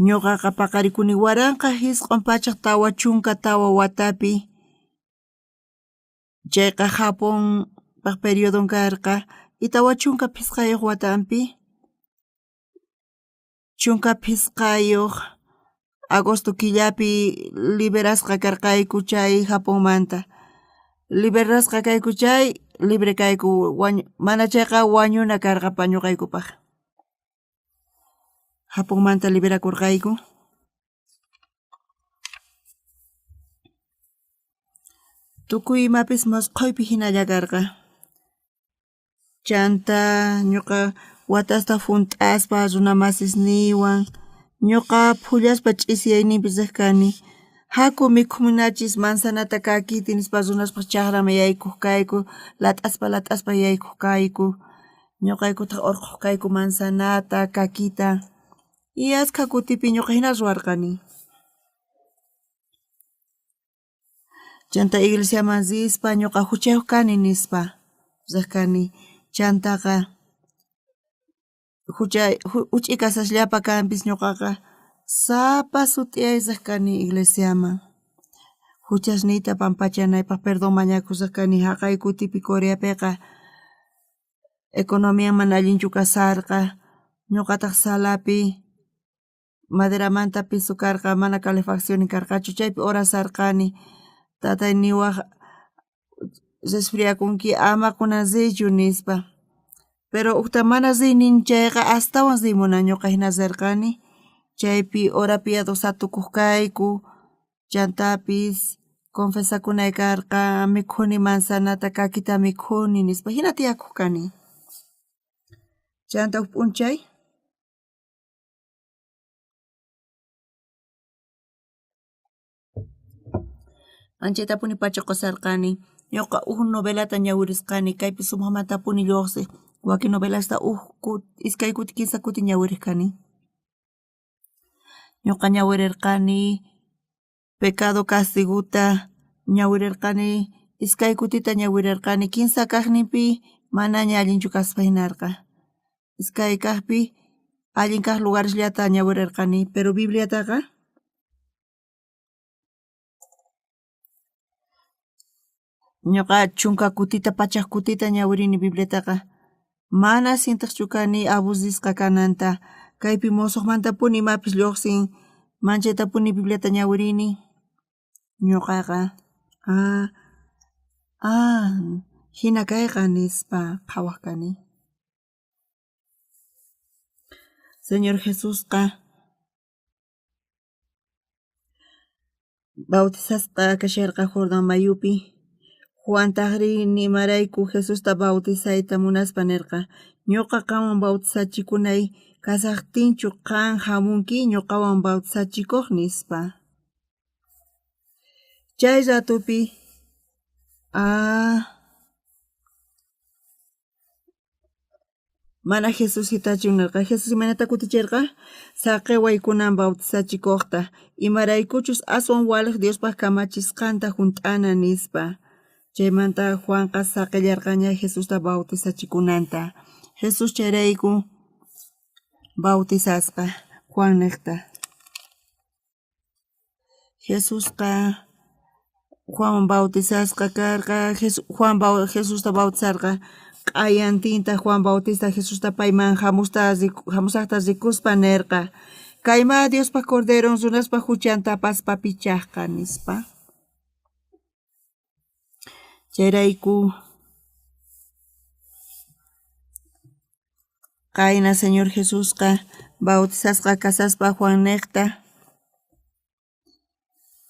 ñuqaqa paqarikuni waranqa hisq'un pachaq tawa chunka tawa watapi chayqa Japonpaq periodon karqa y tawa chunka phisqayuq watanpi chunka phisqayuq agosto killapi liberasqa karqayku chay Japonmanta liberasqa kayku chay libre kayku mana chayqa wañuna karqapa ñuqaykupaq. Hapunmanta liberakurqayku. Tukuy imapis masqhaypi hinalla karqa. Chanta ñuqa watasta hunt'aspa runa masisniwan ñuqa phullaspa ch'isiyayninpis riq kani. Haku mikhumunachis manzanata kakiti nispa runaspa chaqraman yaykuq kayku, lat'aspa yaykuq kayku. Ñuqaykutaq urquq kayku manzanata, kakita. Y askha kutipi ñuqa hina ruwarqani. Chanta iglesiaman rispa ñuqa huchayuq kani nispa riq kani. Chantaqa huch'y kasashllapa kanpis ñuqaqa sapa sutiay riq kani iglesiaman. Huchasniyta pampachanaypaq perdón mañakuq riq kani haqay kutipi Coreapiqa economía mana allinchu kasarqa ñuqataq salapi maderamanta piso karqa mana calefacción karqachu chaypi urasarqani tatay niwaq resfriakunki ama kunan riychu nispa. Pero ukta mana riynin chayqa astawan riymuna ñuqa hina rirqani. Chaypi orapiado satukuq kayku, chantapis confesakunay karqa mikhuni manzanata, kakita mikhuni nispa hina tiyakuq kani. Chanta huk p'unchay anchaytapuni pacha qusarqani. Ñuqa novelata ñawirisqani kaypi sumaqmantapuni lluqsiq. Wakin novelasta iskay kuti kinsa kuti ñawiriq kani. Ñuqa ñawirirqani Pecado Castiguta, ñawirirqani iskay kutita ñawirirqani kinsa kaqninpi manaña allinchu kaspa hinarqa. Iskay kaqpi allin kaq lugaresllata ñawirirqani, pero Bibliataqa ñuqa chunka kutita pachak kutita ñawirini Bibliataqa. Mana sintiqchu kani abusisqa kananta. Kaypi musuqmantapuni imapis lluqsin manchaytapuni Bibliata ñawirini. Ñuqaqa hina kayqa nispa qhawaq kani. Señor Jesusqa bautizasqa kasharqa Jordán mayupi. Juantaq rini imarayku Jesusta bautizayta munaspa nirqa. Ñuqa qamwan bautizachikunay kasaqtinchu qan hamunki ñuqawan bautizachikuq nispa. Chay ratupi mana Jesus hitachun nirqa. Jesus imanata kutichirqa saqewaykunan bautizachikuqta. Imaraykuchus aswan waliq Diospaq kamachisqanta hunt'ana nispa. Chaymanta Juanqa saqillarqaña Jesusta bautizachikunanta. Jesus chayrayku bautizasqa Juan niqta. Jesusqa Juan bautizasqa karqa Jesusta bautizarqa q'ayantinta Juan Bautista Jesusta payman hamusaqta rikuspa nirqa. Kayma Diospaq Corderon runaspa huchanta paspa pichaqqa nispa. Chayrayku qayna Señor Jesusqa bautizasqa kasaspa Juan niqta.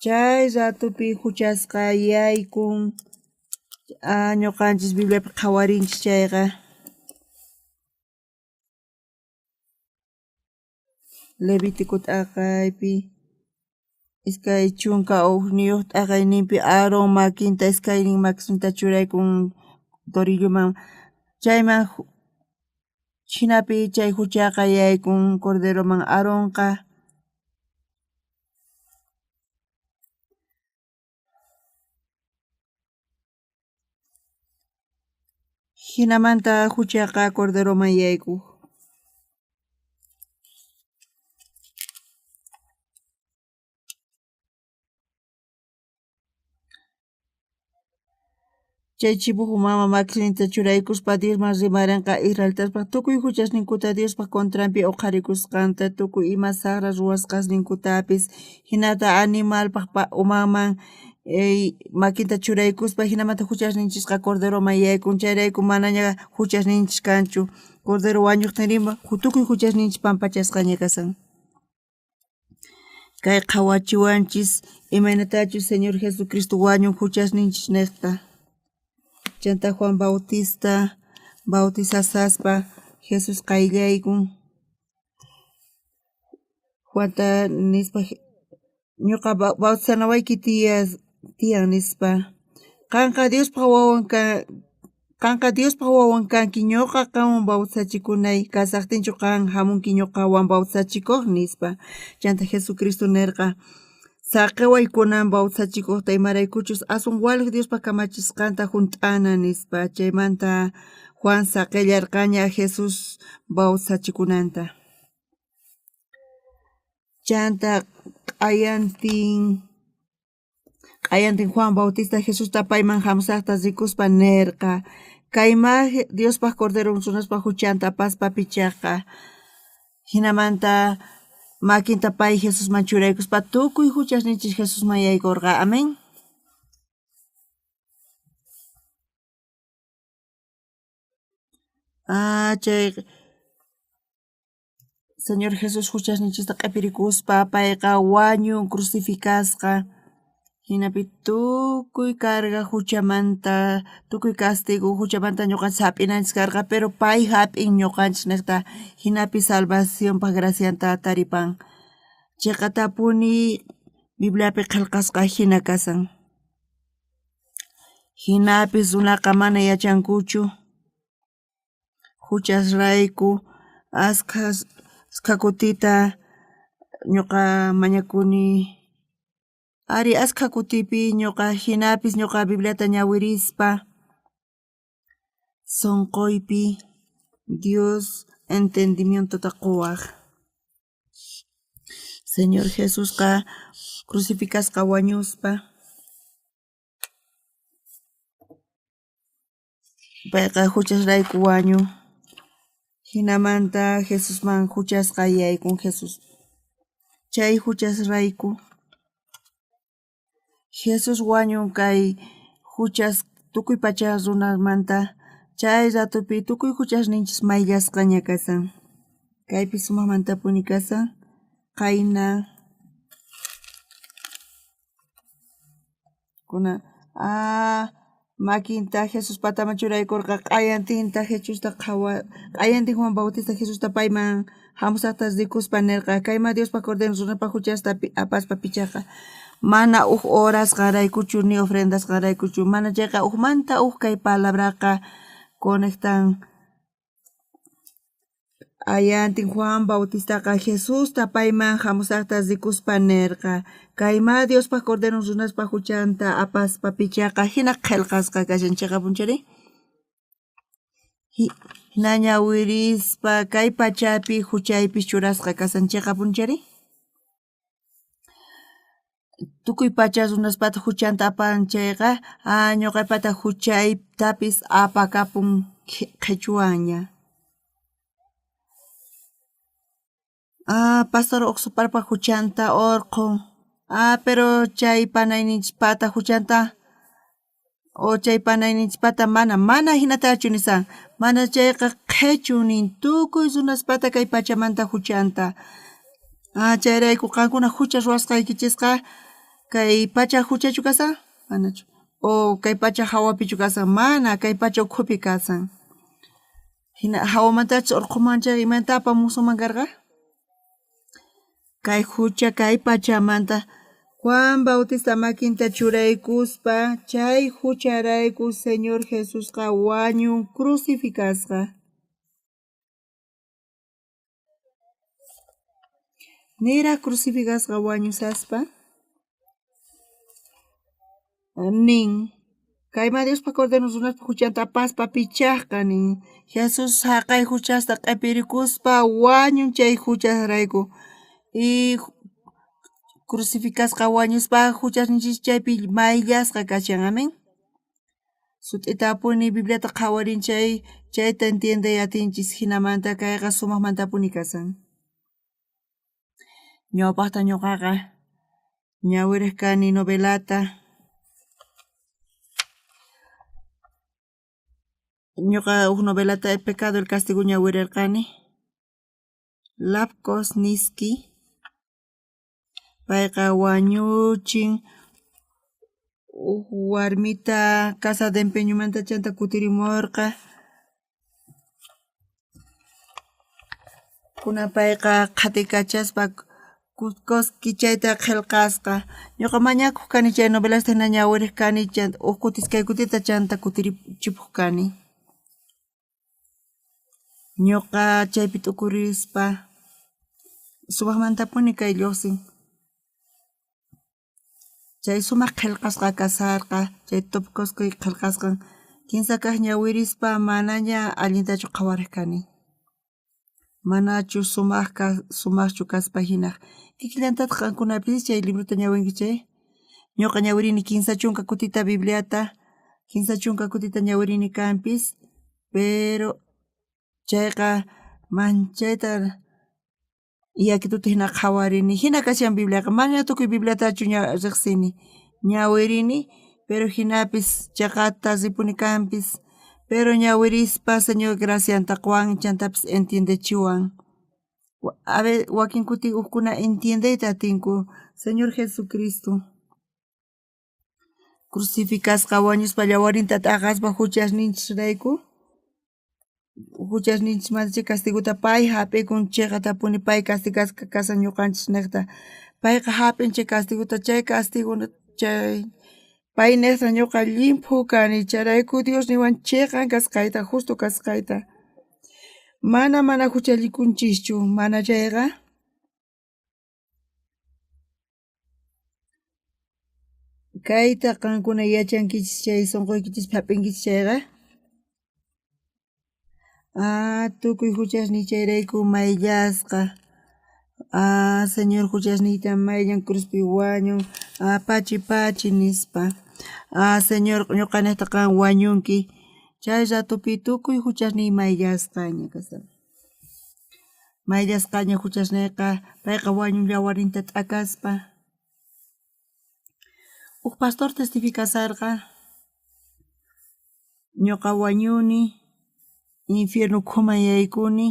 Chay ratupi huchasqa yaykun ñuqanchis Bibliapi qhawarinchis chayqa. Levítico t'aqaypi iskay chunka uqniyuq t'aqayninpi Aarón makinta iskaynin makinta churaykun torilluman. Chayman hinapi chay huchaqa yaykun Corderoman Aarónqa. Hinamanta huchaqa Corderoman yaykuq. Chay chipuq mama makinta churaykuspa Diosman rimarinqa Israelitaspaq tukuy huchasninkuta Diospaq contranpi uqharikusqanta, tukuy ima saqra ruwasqasninkutapis, hinata animalpaq umanman makinta churaykuspa hinamanta huchasninchikqa cordero yaykun chayrayku manaña huchasninchik kanchu cordero wañuqtinrinpa tukuy huchasninchik pampachasqaña kasan. Kay qhawachiwanchis imaynatachus Señor Jesucristo wañun huchasninchik niqta. Chanta Juan Bautista bautizasaspa Jesus qayllaykun. Juanta nispa ñuqa bautizanawayki tiyan nispa. Qanqa Diospa wawan kanki ñuqa qamwan bautizachikunay kasaqtinchu qan hamunki ñuqawan bautizachikuq nispa. Chanta Jesucristo nirqa saqewaykunan bautizachikuqta imaraykuchus asun walik Diospa kamachisqanta hunt'ana nispa. Chaymanta Juan saqillarqaña Jesus bautizachikunanta. Chanta q'ayantin Juan Bautista Jesusta payman hamusaqta rikuspa nirqa kayma Diospaq cordero runaspa huchanta apaspa pichaqqa hinamanta makinta pay Jesusman churaykuspa tukuy huchasninchik Jesusman yaykurqa. Amén. Chay Señor Jesus huchasninchikta q'ipirikuspa payqa wañun crucificasqa hinapi tukuy carga huchamanta tukuy castigo huchamanta ñuqanchik hap'inanchik karqa pero pay hap'in ñuqanchik niqta hinapi salvacionpaq gracianta taripan. Chayqa tapuni Bibliapi qillqasqa hina kasan. Hinapis runaqa mana yachankuchu huchasrayku askha kutita ñuqa mañakuni. Ari askha kutipi ñuqa hinapis ñuqa Bibliata ñawirispa sonqoypi Dios entendimientota quwaq. Señor Jesusqa crucificasqa wañuspa payqa huchasrayku wañun hinamanta Jesusman huchasqa yaykun Jesus. Chay huchasrayku Jesus wañun kay huchas tukuy pacha runamanta chay ratupi tukuy huchasninchis mayllasqaña kasan. Kaypi sumaqmantapuni kasan qayna kuna makinta Jesus pataman churaykurqa q'ayantinta Jesusta q'ayantin Juan Bautista Jesusta payman hamusaqta rikuspa nirqa kayma Diospa cordero runaspa huchasta apaspa pichaqa mana horas qaraykuchu ni ofrendas qaraykuchu mana chayqa manta kay palabraqa conectan ayantin Juan Bautistaqa Jesusta payman hamusaqta rikuspa nirqa kayma Diospa cordero runaspa huchanta apaspa pichaqa hina qillqasqa kashan chayqa punchari. Hina ñawirispa kay pachapi huchaypis churasqa kasan chayqa punchari. Tukuy pacha runaspata huchanta apan chayqa ñuqaypata huchaytapis apakapun qhichwanña. Pastor Oxuparpa huchanta urqun. Pero chay panayninchikpata huchanta o chay panayninchikpata mana hinatachu nisan. Mana chayqa qhichu nin tukuy runaspata kay pachamanta huchanta. Chayrayku qankuna hucha ruwasqaykichisqa kay pacha huchachu kasan? Manachu. O kay pacha hawapichu kasan? Mana, kay pacha ukhupi kasan. Hina hawamantachus urqumancha imanta apamusunman karqa? Kay hucha kay pachamanta Juan Bautista makinta churaykuspa chay hucharayku Señor Jesusqa wañun crucificasqa. Nira crucificasqa wañusaspa nin kayma Diospa cordero runaspa huchanta apaspa pichaqqa nin Jesus haqay huchasta q'ipirikuspa wañun chay huchasrayku y crucificasqa wañuspa huchasninchis chaypi mayllasqa kashan. Amén. Sut'ita apuni Bibliata qhawarinchay chayta entienday atinchis hinamanta kayqa sumaqmantapuni kasan. Ñawpaqta ñuqaqa ñawiriq kani novelata ñuqa novelata El pecado el castigo ñawirirqani Lapkos niski payqa wañuchin warmita casa de empeñomanta chanta kutirimurqa kuna payqa qhatikachaspa kuskoski chayta qillqasqa ñuqa mañakuq kani chay novelasta hina ñawiriq kani chanta huk kutis kay kutita chanta kutirichipuq kani ñuqa chaypi t'ukurispa sumaqmantapuni kay lluqsin chay sumaq qillqasqa kasarqa chay tupkusqa qillqasqan kinsa kaq ñawirispa manaña allintachu qhawariq kani manachu sumaqchu kaspa hinaq kikillantataq qankunapis chay libruta ñawinki chay ñuqa ñawirini kinsa chunka kutita Bibliata kinsa chunka kutita ñawirini kanpis pero chayqa manchayta yakituta hina qhawarini hina kashan Bibliaqa mana tukuy Bibliatachu riqsini ñawirini pero hinapis chaqata ripuni kanpis pero ñawirispa Señor gracianta quwan chantapis entiendechiwan wakin kuti ukkuna entiendeyta atinku Señor Jesucristo crucificasqa wañuspa llawarinta t'aqaspa huchasninchirayku huchasninchimanta chay castiguta pay hap'ikun chayqa tapuni pay castigasqa kasan ñuqanchis niqta payqa hap'in chay castiguta chay castiguna chay pay niqta ñuqa limpu kani chayrayku Dios niwan chiqan kasqayta justo kasqayta mana huchallikunchikchu mana chayqa kayta qankuna yachankichis chay sunquykichis hap'inkichis chayqa tukuy huchasniy chayrayku mayllasqa Señor huchasniyta mayllan cruzpi wañun pachi nispa Señor ñuqa niqta qan wañunki chay ratupi tukuy huchasniy mayllasqaña kashan mayllasqaña huchasniyqa payqa wañun llawarinta t'akaspa huk pastor testificasarqa ñuqa wañuni infierno ukhuman yaykuni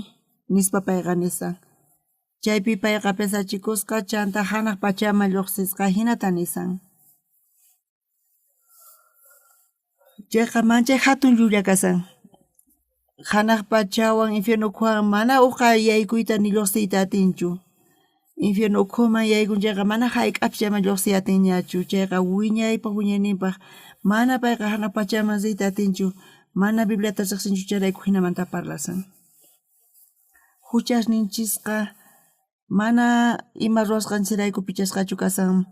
nispa payqa nisan chaypi payqa pesachikusqa chanta hanaq pachaman lluqsisqa hinata nisan chayqa manchay hatun llulla kasan hanaq pachawan infierno ukhuman mana uqa yaykuyta ni lluqsiyta atinchu infierno ukhuman yaykun chayqa mana hayk'apis chayman lluqsiy atinñachu chayqa wiñayninpaq mana payqa hanaq pachaman riyta atinchu mana Bibliata riqsinchu chayrayku hinamanta parlasan huchasninchisqa mana ima ruwasqanchirayku pichasqachu kasan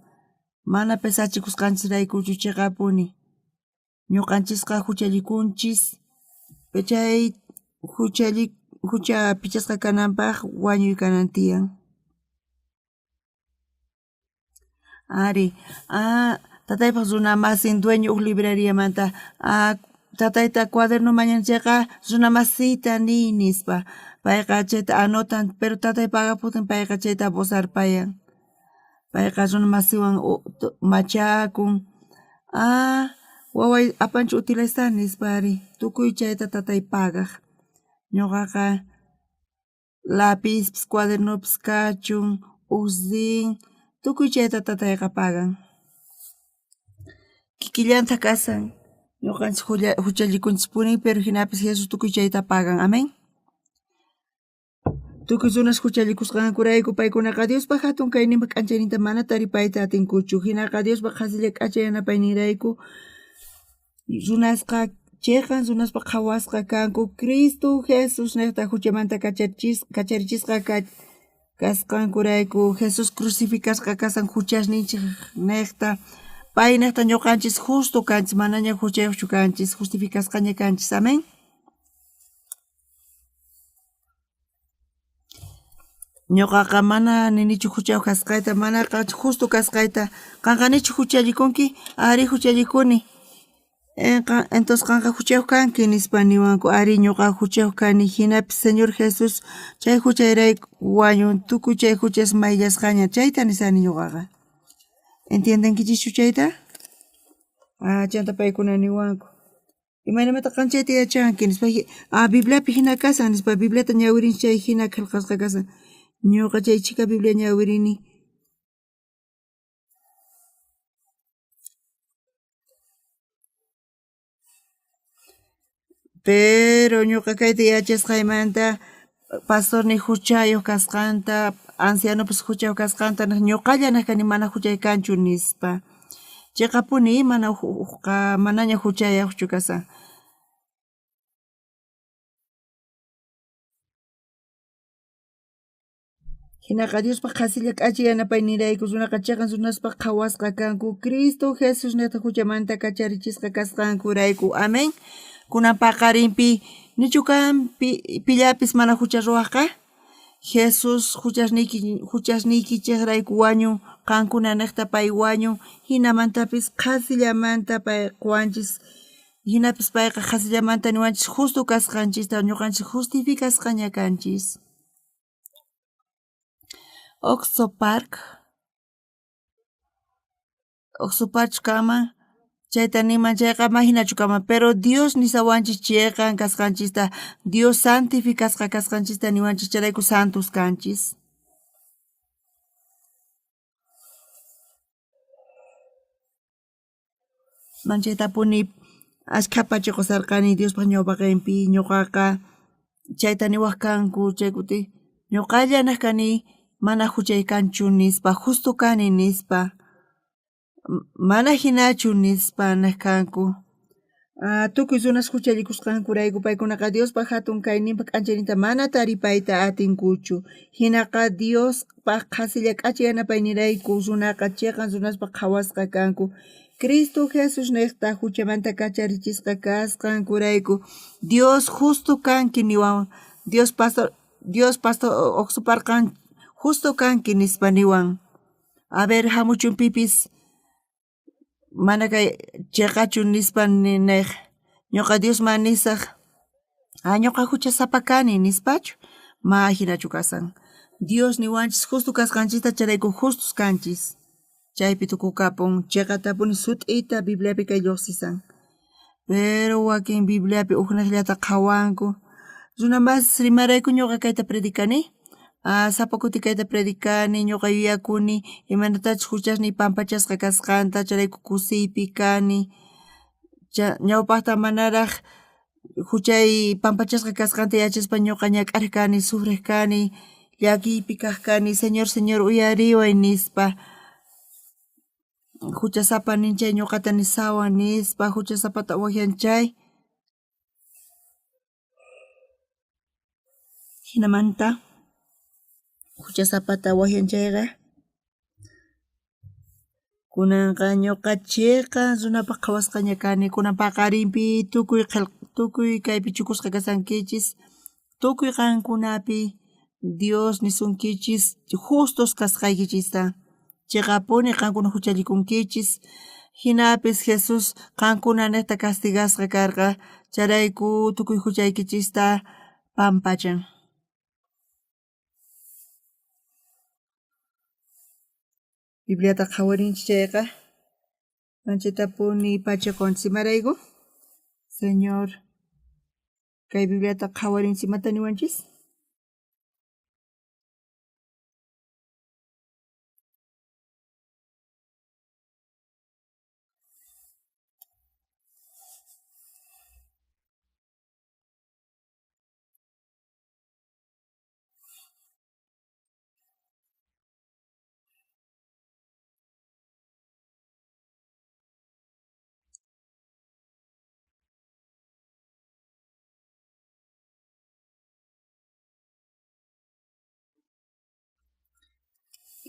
mana pesachikusqanchiraykuchu chiqapuni ñuqanchisqa huchallikunchis chay hucha pichasqa kananpaq wañuy kanan tiyan ari tataypaq runa masin dueño huk librariamanta tatayta cuaderno mañanchayqa runa masita nispa payqa chayta anotan pero tatay pagaputin payqa chayta bozarpayan payqa runa masiwan machakun waway apanchu utilizar nispa ari tukuy chayta tatay pagaq ñuqaqa lapispis cuadernopis kachun usin tukuy chayta tatayqa pagan kikillanta kasan ñuqanchis huchallikunchispuni pero hinapis Jesus tukuy chayta pagan amén tukuy runas huchallikusqankurayku paykunaqa Diospa hatun kayninpa k'anchayninta mana taripayta atinkuchu hinaqa Diospa qhasilla k'achay yanapaynirayku runasqa chayqan runaspa qhawasqa kanku Cristo Jesus niqta huchamanta kacharichisqa kasqankurayku Jesus crucificasqa kasan huchasninchik niqta pay niqta ñuqanchis justo kanchis manaña huchayuqchu kanchis justificasqaña kanchis amén ñuqaqa mana ninichu huchayuq kasqayta manaqa justo kasqayta qanqanichu huchallikunki ari huchallikuni entonces qanqa huchayuq kanki nispa niwanku ari ñuqa huchayuq kani hinapis Señor Jesús chay huchayrayku wañun tukuy chay huchas mayllasqaña chayta nisani ñuqaqa entiendenkichischu chayta chanta paykuna niwanku Imaynamanta qanchayta yachanki nispa Bibliapi hina kasan nispa Bibliata ñawirin chay hina kallqasqa kasan. Ñuqa chay chika Biblia ñawirini. Pero ñuqa kayta yachasqaymanta pastorni huchayuq kasqanta, ancianopis huchayuq kasqanta ñuqalla kani mana huchay kanchu nispa. Chiqapuni manaña huchayuqchu kasan. Hinaqa Diospa qhasilla k'achi yanapay nirayku runaqa chaqan runaspa qhawasqa kanku Cristo Jesus neta huchamanta kacharichisqa kasqankurayku. Amén. Kunan paqarinpi nichukan pillapis mana hucha ruwaqqa Jesus huchasniyki chiqrayku wañun qankuna niqta pay wañun hinamantapis qhasillamanta pay quwanchis hinapis payqa qhasillamanta niwanchis justo kasqanchista ñuqanchis justificasqaña kanchis. Oxo Park kama chayta niman chayqa mahinachu kama pero Dios nisawanchis chayqa kasqanchista Dios santificasqa kasqanchista niwanchis charayku santos kanchis. Manchaytapuni ashkhapacha qusarqani Diospaq ñawpaqinpi ñuqaqa chayta niwaq kanku chaykuti ñuqalla kani mana huchay kanchu nispa justo kani nispa mana hinachu nispa kanku. Tukuy runas huchallikusqankurayku paykunaqa Diospa hatun kayninpa k'anchayninta mana taripayta atinkuchu. Hinaqa Diospa qhasilla k'achi yanapay nirayku runaqa chiqan runaspa qhawasqa kanku. Cristo Jesus niqta huchamanta kacharichisqa kasqankurayku Dios justo kanki niwan Dios pastor Oxuparqan justo kanki nispa niwan. A ver hamuchun pipis mana kay chiqachu nispa niq ñuqa Diosman nisaq ñuqa huchasapa kani nispachu ma hinachu kasan. Dios niwanchis justo kasqanchista charayku justos kanchis. Chaypi tukukapun chiqatapuni sut'ita Bibliapi kay lluqsisan. Pero wakin Bibliapi uqniqllata qhawanku. Runamas rimarayku ñuqa kayta predikani. Sapakuti kayta predikani ñuqa yuyakuni imanatachus huchasniy pampachasqa kasqanta charayku kusiypi kani. Ñawpaqta manaraq huchay pampachasqa kasqanta yachaspa ñuqa ñak'arqani, sufriqkani, llakiypi kaq kani, Señor uyariway nispa. Huchasapa ninchay ñuqata nisawan nispa huchasapata wajanchay. Hinamanta huchasapata wajanchayqa kunanqa ñuqachiqa runapaq qhawasqaña kani kunan paqarinpi tukuy kaypi chukusqa kasankichis tukuy qankunapi Dios nisunkichis justos kasqaykichista. Chiqapuni qankuna huchallikunkichis hinapis Jesus qankuna niqta castigasqa karqa charayku tukuy huchaykichista pampachan. Bibliata qhawarinchis chayqa manchaytapuni pachakunchis imarayku Señor kay Bibliata qhawarinchis imata niwanchis.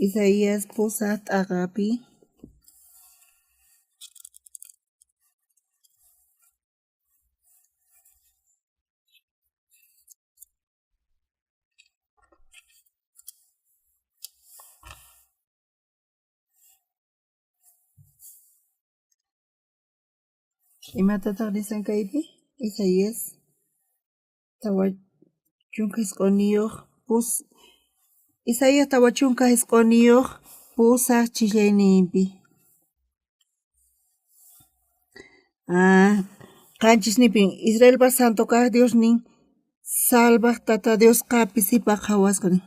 Isaías pusaq t'aqapi imatataq nisan kaypi Isaías tawa chunka hisq'uniyuq Isaías tawa chunka hisq'uniyuq pusaq chillayninpi. Qanchisnipin Israelpa santo kaq Diosnin salvaq tata Dios qapisipa qhawasqani.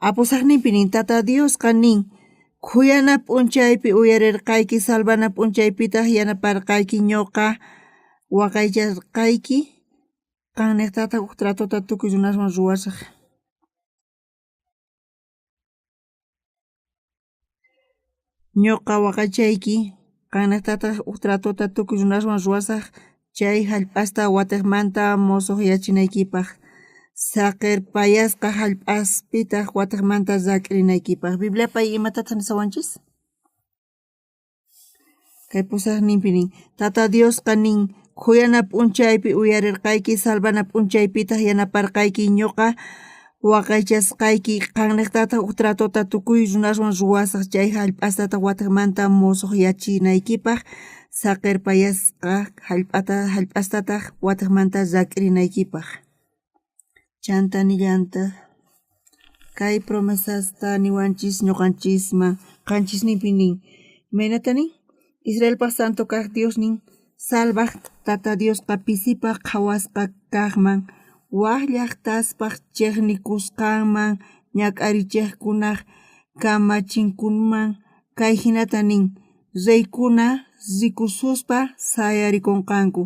Apusaqninpinin tata Dios qanin khuyana p'unchaypi uyarirqayki salvana p'unchaypitaq yanaparqayki ñuqa waqaycharqayki qanniqtataq huk tratuta tukuy runaswan ruwasaq. Ñuqa waqaychayki qanniqtataq huk tratuta tukuy runaswan ruwasaq chay hallp'asta watiqmanta musuqyachinaykipaq saqir payasqa hallp'aspitaq watiqmanta zak'rinaykipaq. Bibliapay imatataq nisawanchis? Kay pusaqninpinin tata Diosqa nin khuyana p'unchaypi uyarirqayki salvana p'unchaypitaq yanaparqayki ñuqa waqaychasqayki qanniqtataq huk tratuta tukuy runaswan ruwasaq chay hallp'astataq watiqmanta musuqyachinaykipaq saqir payasqa hallp'astataq watiqmanta zak'rinaykipaq. Chanta nillanta kay promesasta niwanchis ñuqanchisman qanchisninpinin imaynatanin Israelpaq santo kaq Diosnin salvaq tata Diosqa pisipaq qhawasqa kaqman waq llaqtaspaq chiqnikusqanman ñak'arichiqkunaq kamachinkuman kay hinata nin riykuna rikususpa sayarikunqanku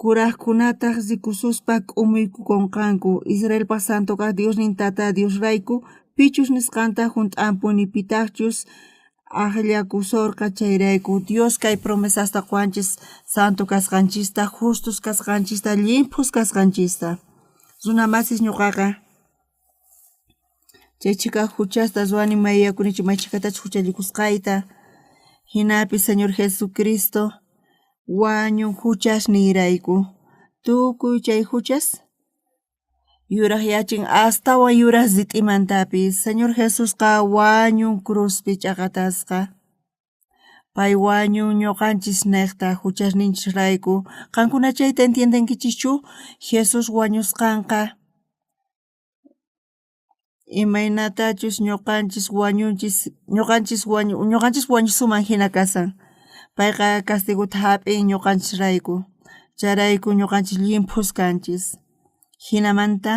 kuraqkunataq rikususpa k'umuykunqanku Israelpaq santo kaq Diosnin tata Diosrayku pichus nisqanta hunt'anpunipitaqchus aqllakusurqa chayrayku Dios kay promesasta quwanchis santo kasqanchista justus kasqanchista limpus kasqanchista runa masis ñuqaqa chaychika huchasta ruwani mayuyakunichu maychikatachu huchallikusqayta hinapis Señor Jesucristo wañuq huchasniyrayku tukuy chay huchas yuraqyachin astawan yuraq zit'imantapis Señor Jesusqa wañun cruzpi ch'aqatasqa pay wañun ñuqanchis niqta huchasninchirayku qankuna chayta entiendenkichischu Jesus wañusqanqa imaynatachus ñuqanchis wañusuman hina kasan payqa castiguta hap'in ñuqanchisrayku charayku ñuqanchis limpus kanchis hinamanta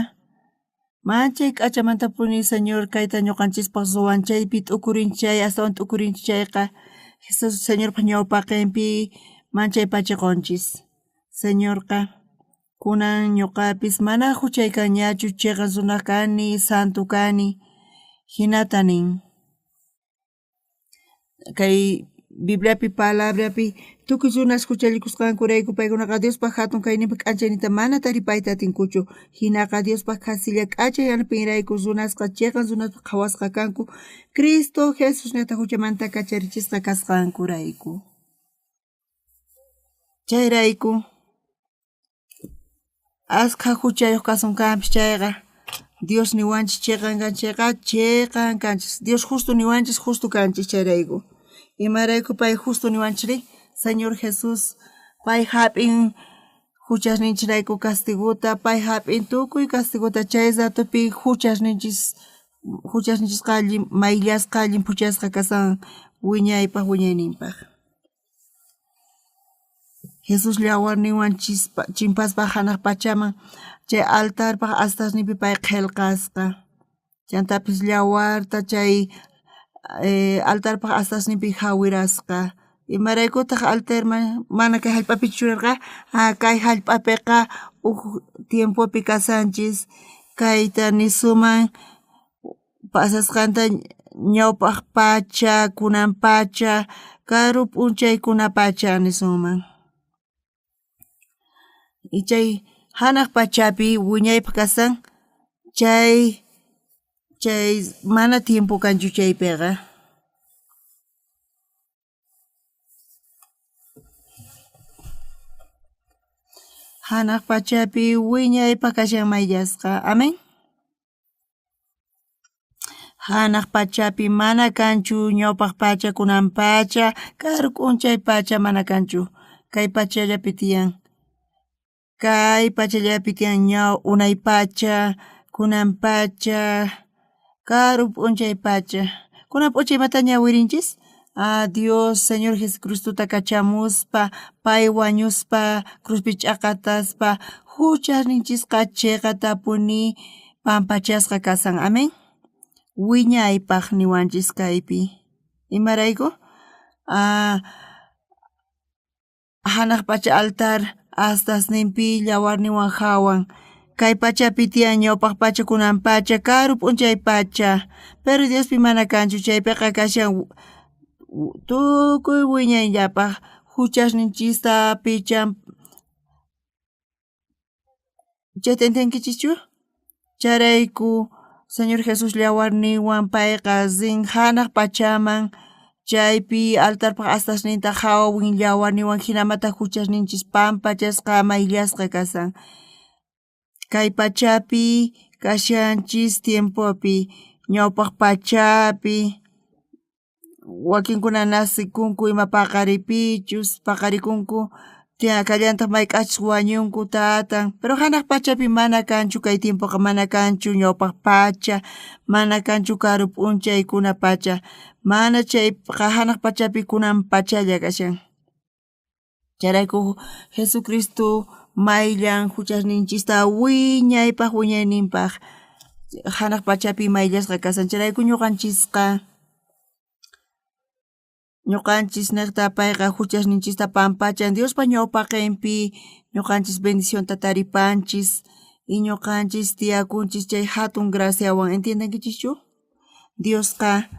manchay k'achamantapuni Señor kayta ñuqanchispaq ruwanchaypi t'ukurinchay astawan t'ukurinchayqa Jesus Señorpa ñawpaqinpi manchay pachiqunchis Señorqa kunan ñuqapis mana huchaykañachu chiqan runaq kani santo kani hinata nin kay Bibliapi palabrapi tukuy runas huchallikusqankurayku paykunaqa Diospaq hatun kayninpi k'anchaynita mana taripayta atinkuchu hinaqa Diospaq kasilla k'achay yanapinrayku runasqa chiqan runasqa qhawasqa kanku Cristo Jesus ñata huchamanta kacharichisqa kasqankurayku chayrayku asqa huchayuq kasunkanpis chayqa Dios niwanchis chiqan kanchis Dios justo niwanchis justo kanchis chayrayku imarayku pay justo niwanchiri Señor Jesus pay hap'in huchasninchirayku castiguta pay hap'in tukuy castiguta chay ratupi huchasninchisqa mayllasqa llimpuchasqa kasan wiñaypaq wiñayninpaq Jesus llawarninwan chimpaspaq hanaq pachaman chay altarpaq astasnipi pay qillqasqa chantapis llawarta chay altarpaq astasnipi hawirasqa imaraykutaq altarman mana kay hallp'api churarqa kay hallp'apiqa huk tiempopi kasanchis kayta nisuman pasasqanta ñawpaq pacha kunan pacha karu p'unchaykuna pacha nisuman chay hanaq pachapi wiñaypaq kasan chay mana tiempo kanchu chaypiqa hanaq pachapi wiñaypaq kashan mayllasqa amén hanaq pachapi mana kanchu ñawpaq pacha kunan pacha karu k'unchay pacha mana kanchu kay pachallapi tiyan ñaw unay pacha kunan pacha karu p'unchay pacha kunan p'unchay mata ñawirinchis Dios Señor Jesucristo takachamuspa pay wañuspa cruzpi ch'aqataspa huchasninchisqa chiqatapuni pampachasqa kasan. Amén. Wiñaypaq niwanchis kaypi. Imarayku? Hanaq pacha altar astasninpi yawarniwan hawan. Kay pachapi tiyan ñawpaq pacha kunan pacha karu p'unchay pacha. Pero Diospi mana kanchu chaypiqa kashan tukuy wiñayllapaq huchasninchista pichan. Chayta entenkichikchu? Charayku Señor Jesus llawarniwan payqa hanaq pachaman chaypi altarpaq astasninta hawin llawarniwan hinamanta huchasninchis pampachasqa mayllasqa kasan. Kay pachapi kashanchis tiempopi ñawpaq pachapi wakinkuna nasikunku ima paqaripichus paqarikunku tiyan kallantaq mayk'achis wañunku tatan pero hanaq pachapi mana kanchu kay tiempoqa mana kanchu ñawpaq pacha mana kanchu karu p'unchaykuna pacha mana chayqa hanaq pachapi kunan pachalla kashan. Charayku Jesucristo mayllan huchasninchista wiñaypaq wiñayninpaq hanaq pachapi mayllasqa kasan. Charayku ñuqanchis niqta payqa huchasninchista pampachan Diospa ñawpaqinpi ñuqanchis bendicionta taripanchis y ñuqanchis tiyakunchis chay hatun graciawan. ¿Entiendenkichischu? Diosqa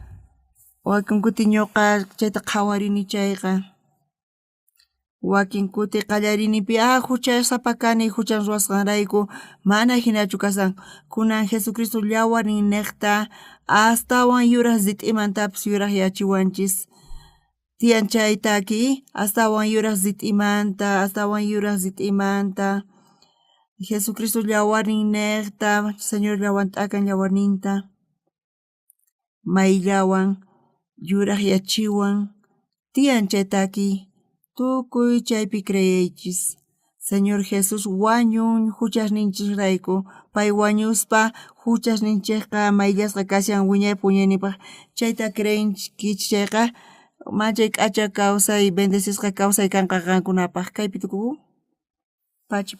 wakin kuti ñuqa chayta qhawarini chayqa wakin kuti qallarinipi huchasapa kani huchan ruwasqanrayku mana hinachu kasan. Kunan Jesucristo llawarnin niqta astawan yuraq zit'imantapis yuraq yachiwanchis. Tiyan chaytaki astawan yuraq zit'imanta Jesucristo llawarnin niqta Señor llawan t'akan llawarninta mayllawan yuraq yachiwan tiyan chaytaki tukuy chaypi creyaychis. Señor Jesus wañun huchasninchisrayku pay wañuspa huchasninchikqa mayllasqa kashan wiñaypaq wiñaynipaq chayta creyinkichis chayqa manchay k'acha kawsay bendecishqa kawsay kanqa qankunapaq kaypi tukuku pachi.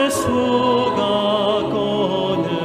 예수가 거느리시네